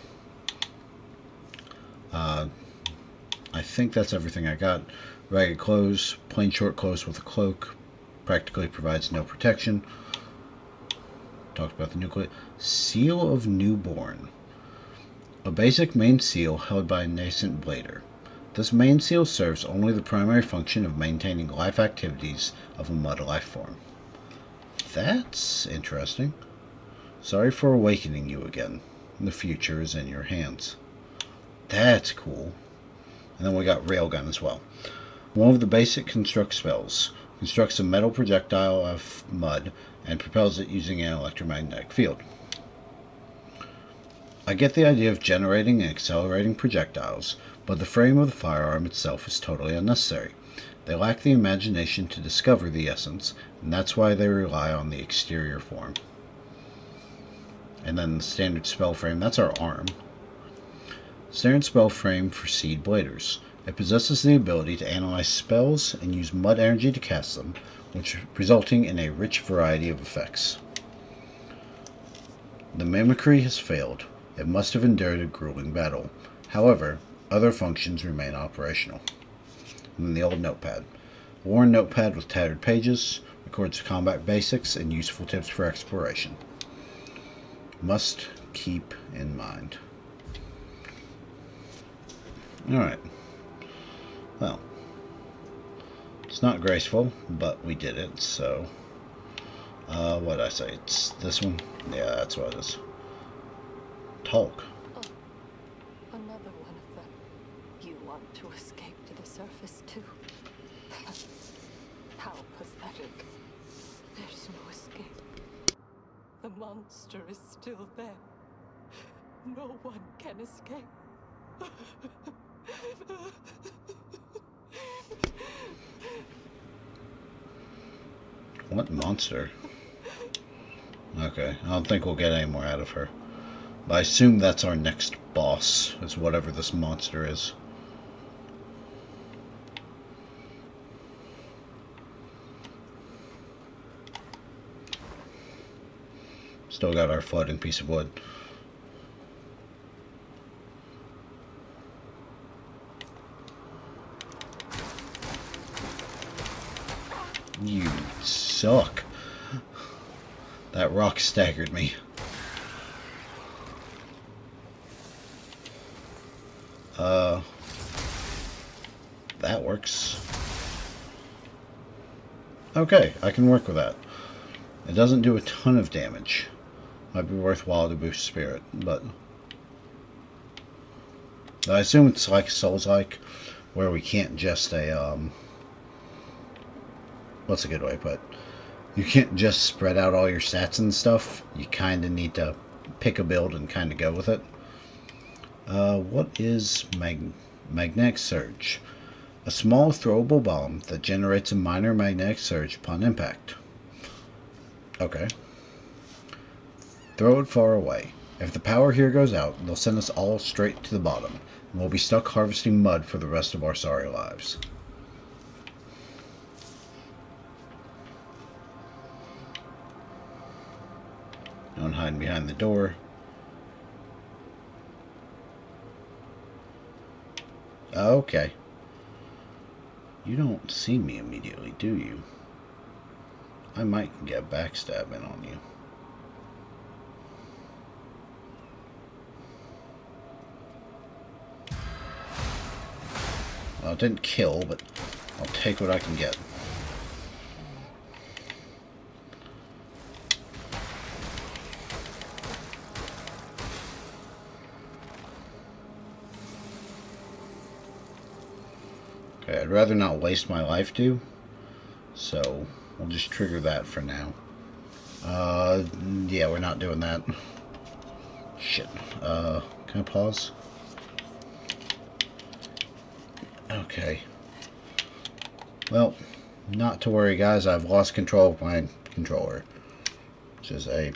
I think that's everything I got. Ragged clothes, plain short clothes with a cloak, practically provides no protection. Talked about the nuclear seal of newborn. A basic main seal held by a nascent blader. This main seal serves only the primary function of maintaining life activities of a mud life form. That's interesting. Sorry for awakening you again. The future is in your hands. That's cool. And then we got railgun as well. One of the basic construct spells. Constructs a metal projectile of mud and propels it using an electromagnetic field. I get the idea of generating and accelerating projectiles, but the frame of the firearm itself is totally unnecessary. They lack the imagination to discover the essence, and that's why they rely on the exterior form. And then the standard spell frame, that's our arm. Standard spell frame for seed bladers. It possesses the ability to analyze spells and use mud energy to cast them, which resulting in a rich variety of effects. The mimicry has failed. It must have endured a grueling battle. However, other functions remain operational. And then the old notepad. Worn notepad with tattered pages, records combat basics and useful tips for exploration. Must keep in mind. Alright. Well, it's not graceful, but we did it, so... what did I say? It's this one? Yeah, that's what it is. Talk. Oh, another one of them. You want to escape to the surface, too? How pathetic. There's no escape. The monster is still there. No one can escape. What monster? Okay, I don't think we'll get any more out of her. But I assume that's our next boss, is whatever this monster is. Still got our floating piece of wood. You suck. That rock staggered me. That works. Okay, I can work with that. It doesn't do a ton of damage. Might be worthwhile to boost spirit, but... I assume it's like Souls-like, where we can't just what's a good way to put it? You can't just spread out all your stats and stuff. You kind of need to pick a build and kind of go with it. What is magnetic surge? A small throwable bomb that generates a minor magnetic surge upon impact. Okay. Throw it far away. If the power here goes out, they'll send us all straight to the bottom, and we'll be stuck harvesting mud for the rest of our sorry lives. No one hiding behind the door. Okay. You don't see me immediately, do you? I might get backstabbing on you. Well, it didn't kill, but I'll take what I can get. Okay, I'd rather not waste my life too, so we'll just trigger that for now. Yeah, we're not doing that. Shit. Can I pause? Okay. Well, not to worry, guys. I've lost control of my controller, which is a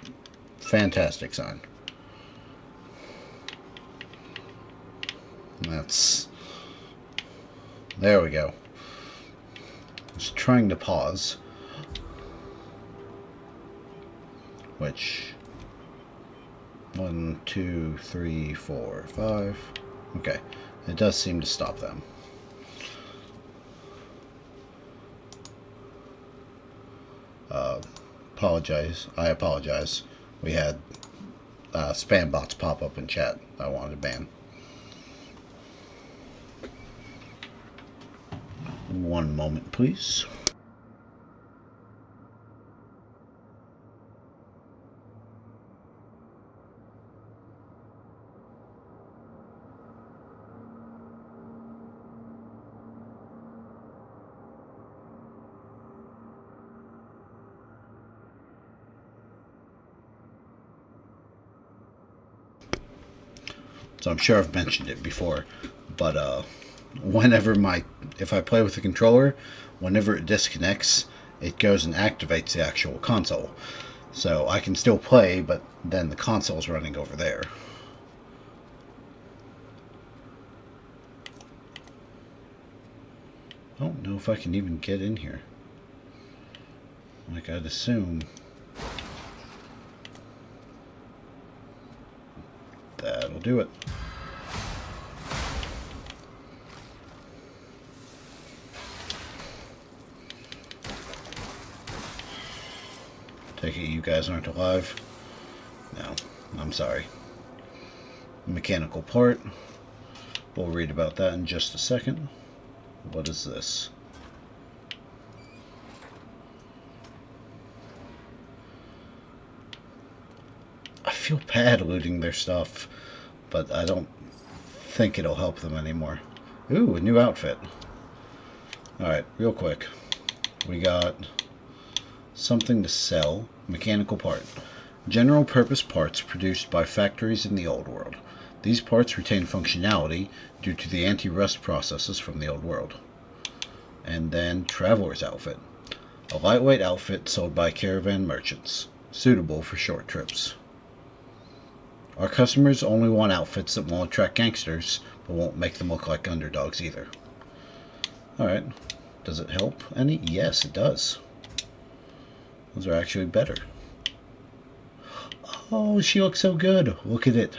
fantastic sign. That's... There we go. Just trying to pause. Which... 1, 2, 3, 4, 5. Okay. It does seem to stop them. I apologize. We had spam bots pop up in chat I wanted to ban. One moment, please. So I'm sure I've mentioned it before, but if I play with the controller, whenever it disconnects, it goes and activates the actual console. So I can still play, but then the console's running over there. I don't know if I can even get in here. Like, I'd assume that'll do it. Take it you guys aren't alive? No, I'm sorry. Mechanical part. We'll read about that in just a second. What is this? I feel bad looting their stuff, but I don't think it'll help them anymore. Ooh, a new outfit. Alright, real quick. We got something to sell. Mechanical part. General purpose parts produced by factories in the old world. These parts retain functionality due to the anti-rust processes from the old world. And then traveler's outfit. A lightweight outfit sold by caravan merchants. Suitable for short trips. Our customers only want outfits that won't attract gangsters, but won't make them look like underdogs either. Alright. Does it help any? Yes, it does. Those are actually better. Oh, she looks so good. Look at it.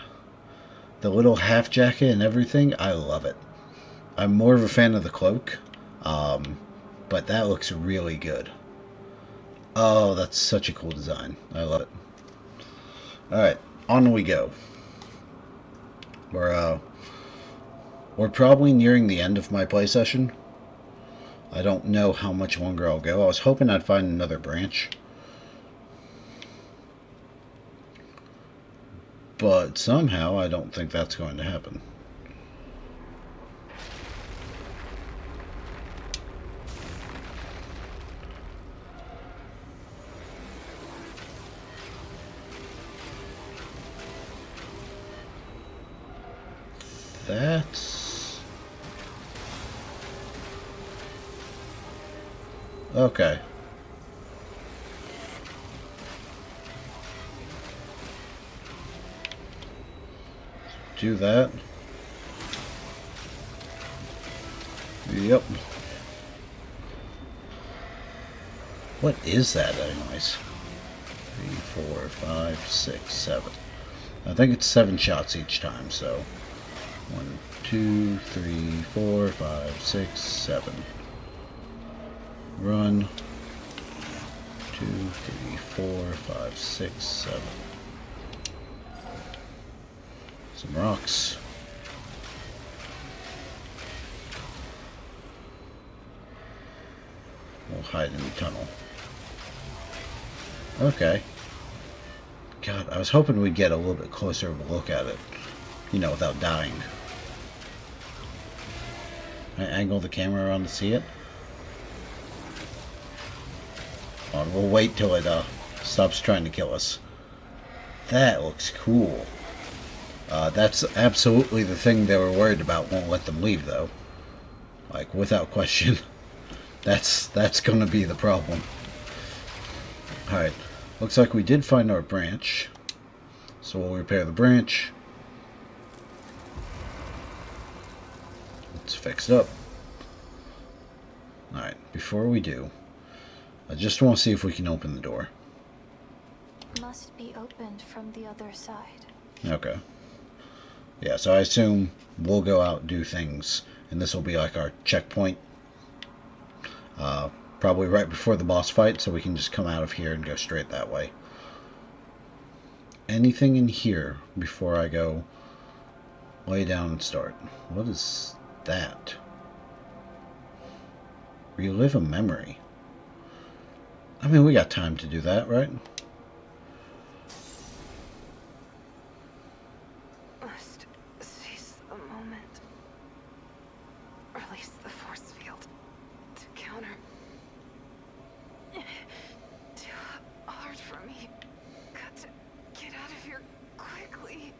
The little half jacket and everything. I love it. I'm more of a fan of the cloak. But that looks really good. Oh, that's such a cool design. I love it. Alright, on we go. We're probably nearing the end of my play session. I don't know how much longer I'll go. I was hoping I'd find another branch. But somehow I don't think that's going to happen. That's... okay. Do that. Yep. What is that anyways? 3, 4, 5, 6, 7. I think it's 7 shots each time, so 1, 2, 3, 4, 5, 6, 7. Run. 2, 3, 4, 5, 6, 7. Some rocks. hide in the tunnel. Okay. God, I was hoping we'd get a little bit closer of a look at it. You know, without dying. Can I angle the camera around to see it? Hold on, we'll wait till it stops trying to kill us. That looks cool. That's absolutely the thing they were worried about. Won't let them leave, though. Like, without question. That's going to be the problem. Alright. Looks like we did find our branch. So we'll repair the branch. Let's fix it up. Alright, before we do, I just want to see if we can open the door. Must be opened from the other side. Okay. Yeah, so I assume we'll go out and do things, and this will be like our checkpoint. Probably right before the boss fight, so we can just come out of here and go straight that way. Anything in here before I go lay down and start? What is that? Relive a memory. I mean, we got time to do that, right? Must seize the moment. Release the force field to counter. Too hard for me. Got to get out of here quickly.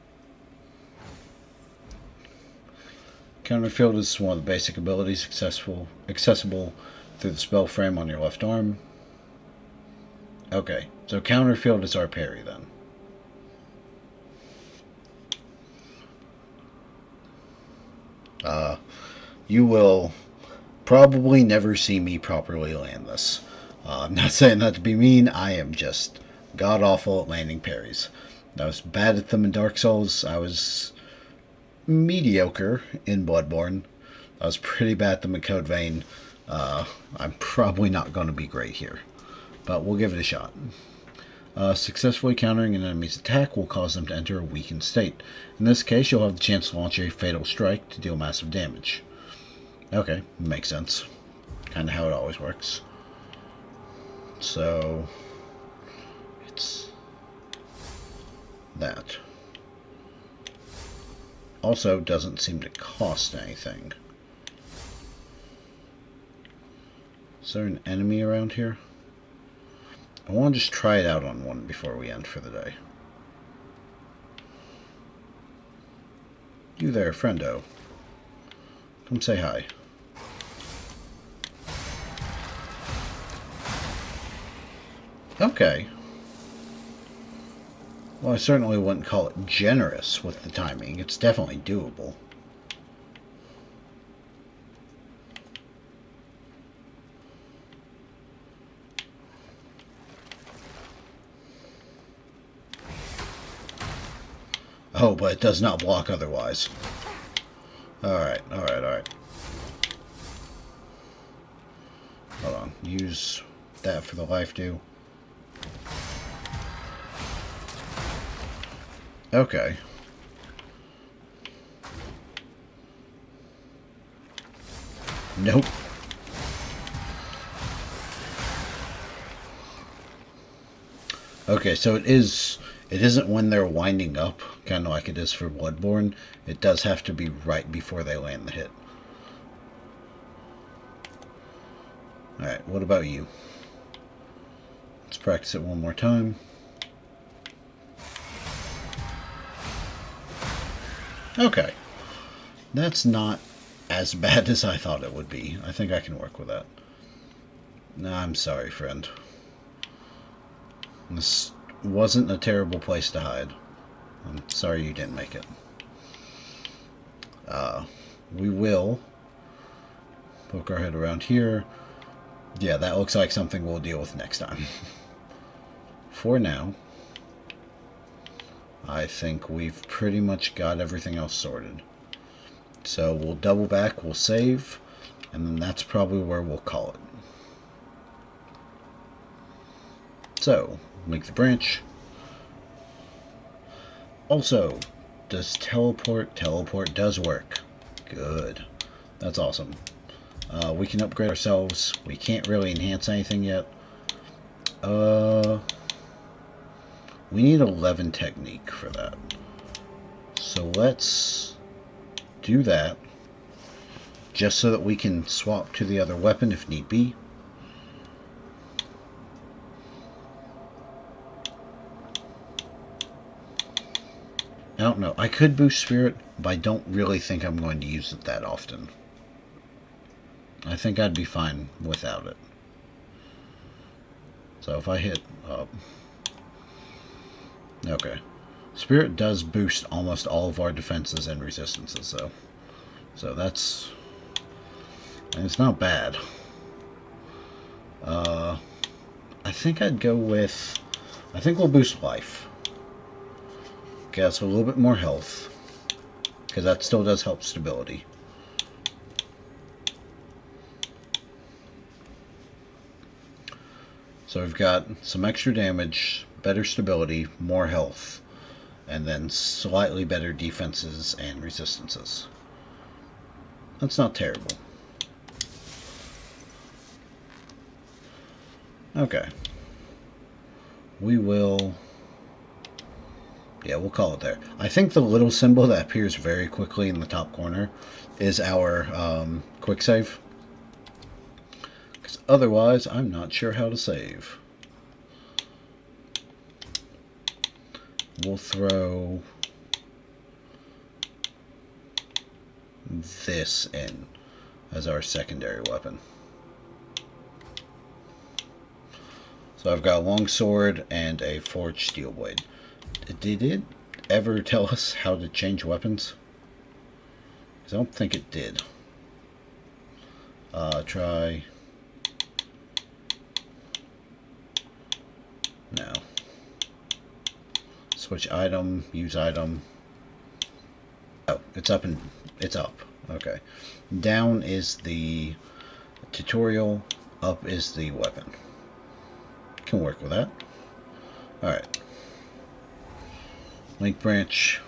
Counter field is one of the basic abilities accessible through the spell frame on your left arm. Okay, so counter field is our parry then. You will probably never see me properly land this. I'm not saying that to be mean, I am just god-awful at landing parries. I was bad at them in Dark Souls, I was mediocre in Bloodborne, I was pretty bad at them in Code Vein. I'm probably not going to be great here, but we'll give it a shot. Successfully countering an enemy's attack will cause them to enter a weakened state. In this case, you'll have the chance to launch a fatal strike to deal massive damage. Okay, makes sense. Kind of how it always works. So, it's that. Also, doesn't seem to cost anything. Is there an enemy around here? I want to just try it out on one before we end for the day. You there, friendo. Come say hi. Okay. Well, I certainly wouldn't call it generous with the timing. It's definitely doable. Oh, but it does not block otherwise. Alright, alright, alright. Hold on. Use that for the life dew. Okay. Nope. Okay, so it isn't when they're winding up, kind of like it is for Bloodborne. It does have to be right before they land the hit. Alright, what about you? Let's practice it one more time. Okay. That's not as bad as I thought it would be. I think I can work with that. No, I'm sorry, friend. This wasn't a terrible place to hide. I'm sorry you didn't make it. We will poke our head around here. Yeah, that looks like something we'll deal with next time. For now, I think we've pretty much got everything else sorted. So we'll double back, we'll save, and then that's probably where we'll call it. So, link the branch. Also, does teleport? Teleport does work. Good. That's awesome. We can upgrade ourselves. We can't really enhance anything yet. We need 11 technique for that. So let's do that. Just so that we can swap to the other weapon if need be. I don't know. I could boost Spirit, but I don't really think I'm going to use it that often. I think I'd be fine without it. So if I hit up... Okay. Spirit does boost almost all of our defenses and resistances, though. So that's... it's not bad. I think I'd go with... I think we'll boost life. Okay, that's a little bit more health. Because that still does help stability. So we've got some extra damage, better stability, more health, and then slightly better defenses and resistances. That's not terrible. Okay. We will... yeah, we'll call it there. I think the little symbol that appears very quickly in the top corner is our quick save. Because otherwise, I'm not sure how to save. We'll throw this in as our secondary weapon. So I've got a long sword and a forged steel blade. Did it ever tell us how to change weapons? Because I don't think it did. Try... no. Switch item, use item. Oh, it's up and... it's up. Okay. Down is the tutorial, up is the weapon. Can work with that. Alright. Link branch.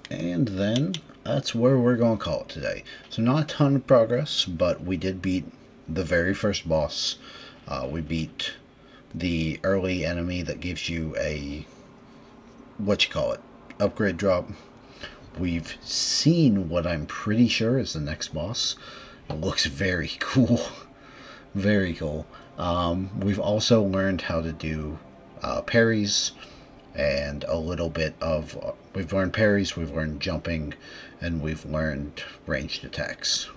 And then that's where we're going to call it today. So not a ton of progress, but we did beat the very first boss. We beat the early enemy that gives you a, upgrade drop. We've seen what I'm pretty sure is the next boss. It looks very cool. Very cool. We've also learned how to do parries and a little bit of... we've learned parries, we've learned jumping, and we've learned ranged attacks.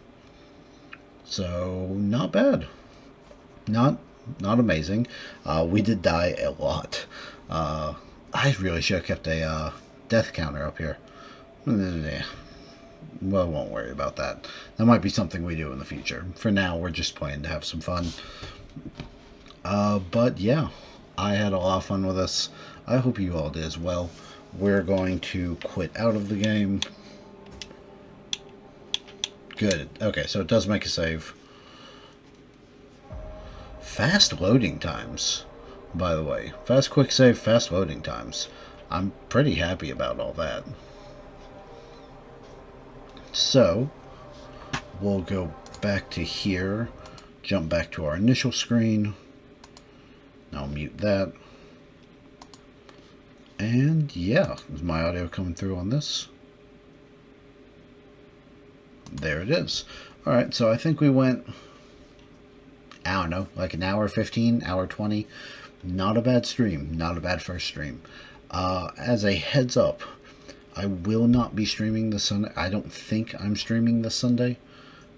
So, not bad. Not amazing. We did die a lot. I really should have kept a death counter up here. Well, I won't worry about that. That might be something we do in the future. For now, we're just planning to have some fun. But yeah, I had a lot of fun with this. I hope you all did as well. We're going to quit out of the game. Good. Okay, so it does make a save. Fast loading times, by the way. Fast quick save, fast loading times. I'm pretty happy about all that. So, we'll go back to here, jump back to our initial screen. I'll mute that. And yeah, is my audio coming through on this? There it is. Alright, so I think we went, I don't know, like an hour 15, hour 20. Not a bad stream, not a bad first stream. As a heads up, I will not be streaming this Sunday. I don't think I'm streaming this Sunday.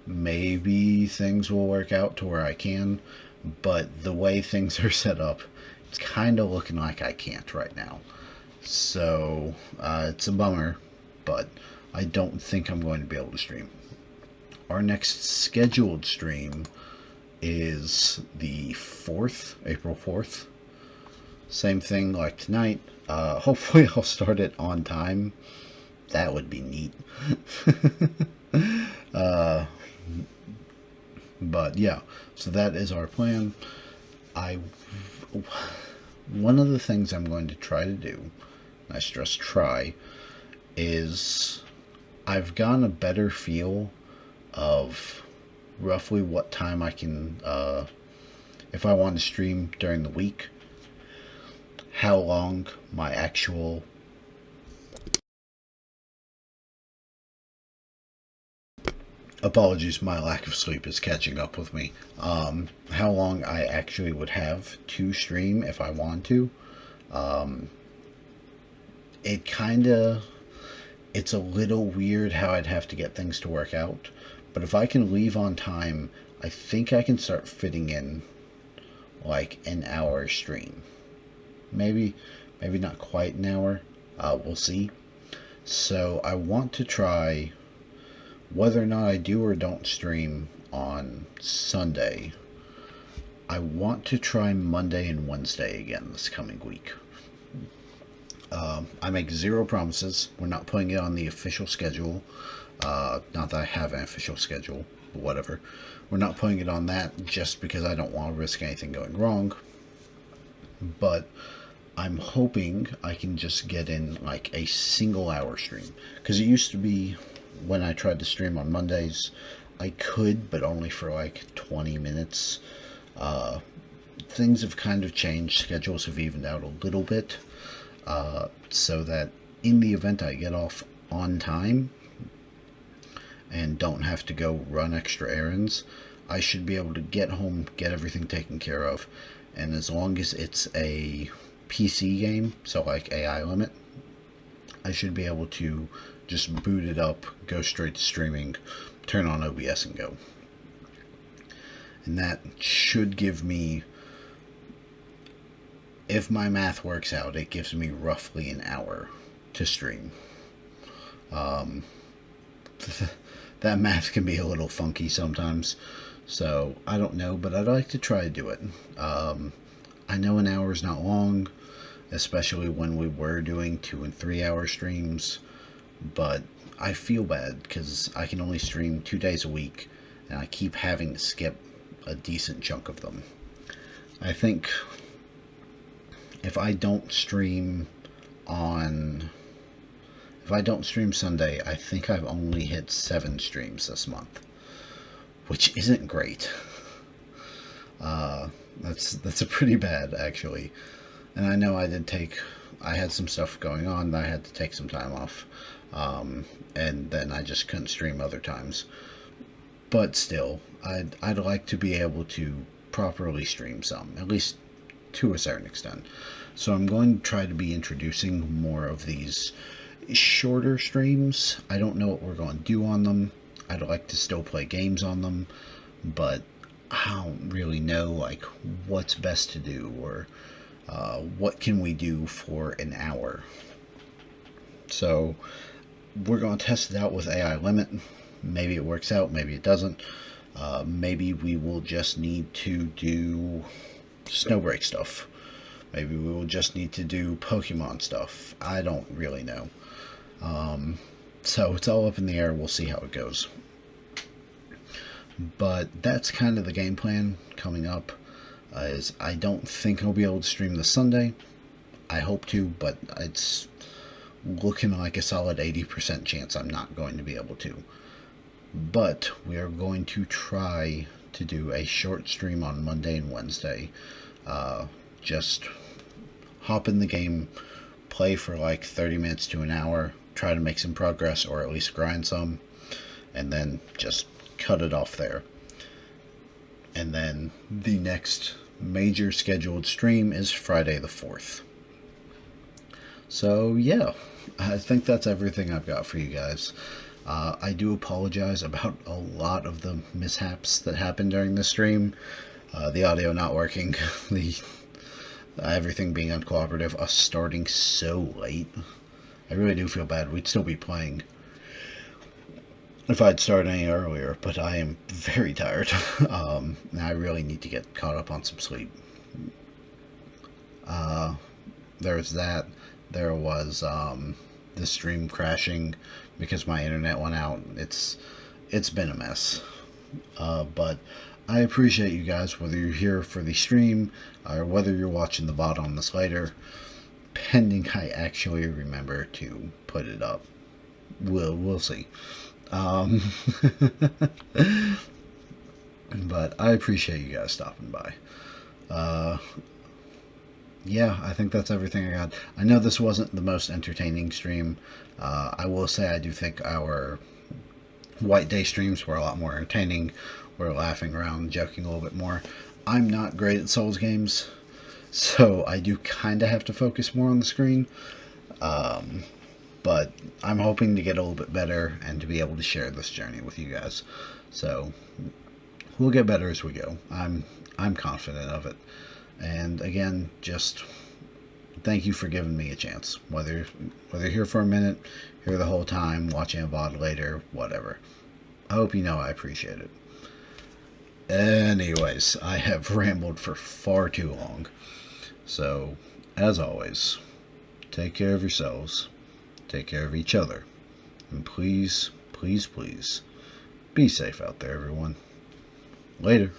Maybe things will work out to where I can, but the way things are set up, it's kind of looking like I can't right now. So, it's a bummer, but I don't think I'm going to be able to stream. Our next scheduled stream is the 4th, April 4th. Same thing like tonight. Hopefully I'll start it on time. That would be neat. But yeah, so that is our plan. One of the things I'm going to try to do, I stress try, is I've gotten a better feel of roughly what time I can, if I want to stream during the week, how long my actual apologies, my lack of sleep is catching up with me. How long I actually would have to stream if I want to. It kind of, it's a little weird how I'd have to get things to work out. But if I can leave on time, I think I can start fitting in like an hour stream. Maybe not quite an hour. We'll see. So I want to try, whether or not I do or don't stream on Sunday, I want to try Monday and Wednesday again this coming week. I make zero promises. We're not putting it on the official schedule. Not that I have an official schedule, but whatever. We're not putting it on that just because I don't want to risk anything going wrong. But I'm hoping I can just get in like a single hour stream. Because it used to be, when I tried to stream on Mondays, I could, but only for like 20 minutes. Things have kind of changed. Schedules have evened out a little bit. So that in the event I get off on time and don't have to go run extra errands, I should be able to get home, get everything taken care of, and as long as it's a PC game, so like AI limit, I should be able to just boot it up, go straight to streaming, turn on OBS and go. And that should give me, if my math works out, it gives me roughly an hour to stream. That math can be a little funky sometimes, so I don't know, but I'd like to try to do it. I know an hour is not long, especially when we were doing 2 and 3 hour streams, but I feel bad because I can only stream 2 days a week, and I keep having to skip a decent chunk of them. I think if I don't stream Sunday, I think I've only hit 7 streams this month, which isn't great. That's a pretty bad, actually. And I know I had some stuff going on that I had to take some time off, and then I just couldn't stream other times. But still, I'd like to be able to properly stream some, at least to a certain extent. So I'm going to try to be introducing more of these shorter streams. I don't know what we're going to do on them. I'd like to still play games on them, but I don't really know like what's best to do, or what can we do for an hour. So we're going to test it out with AI limit. Maybe it works out, maybe it doesn't. Maybe we will just need to do snowbreak stuff. Maybe we will just need to do Pokemon stuff. I don't really know. So it's all up in the air. We'll see how it goes. But that's kind of the game plan coming up. Is I don't think I'll be able to stream this Sunday. I hope to, but it's looking like a solid 80% chance I'm not going to be able to. But we are going to try to do a short stream on Monday and Wednesday. Just hop in the game, play for like 30 minutes to an hour, try to make some progress or at least grind some, and then just cut it off there. And then the next major scheduled stream is Friday the 4th. So yeah, I think that's everything I've got for you guys. I do apologize about a lot of the mishaps that happened during the stream. The audio not working, everything being uncooperative, us starting so late. I really do feel bad. We'd still be playing if I'd started any earlier, but I am very tired. And I really need to get caught up on some sleep. There's that. There was the stream crashing because my internet went out. It's been a mess. But I appreciate you guys, whether you're here for the stream or whether you're watching the VOD on this later, pending I actually remember to put it up. We'll see. Um, but I appreciate you guys stopping by. Yeah, I think that's everything I got. I know this wasn't the most entertaining stream. I will say I do think our White Day streams were a lot more entertaining. We're laughing around, joking a little bit more. I'm not great at Souls games, so I do kind of have to focus more on the screen. But I'm hoping to get a little bit better and to be able to share this journey with you guys. So we'll get better as we go. I'm confident of it. And again, just thank you for giving me a chance. Whether you're here for a minute, here the whole time, watching a VOD later, whatever. I hope you know I appreciate it. Anyways, I have rambled for far too long. So, as always, take care of yourselves, take care of each other, and please, please, please, be safe out there, everyone. Later.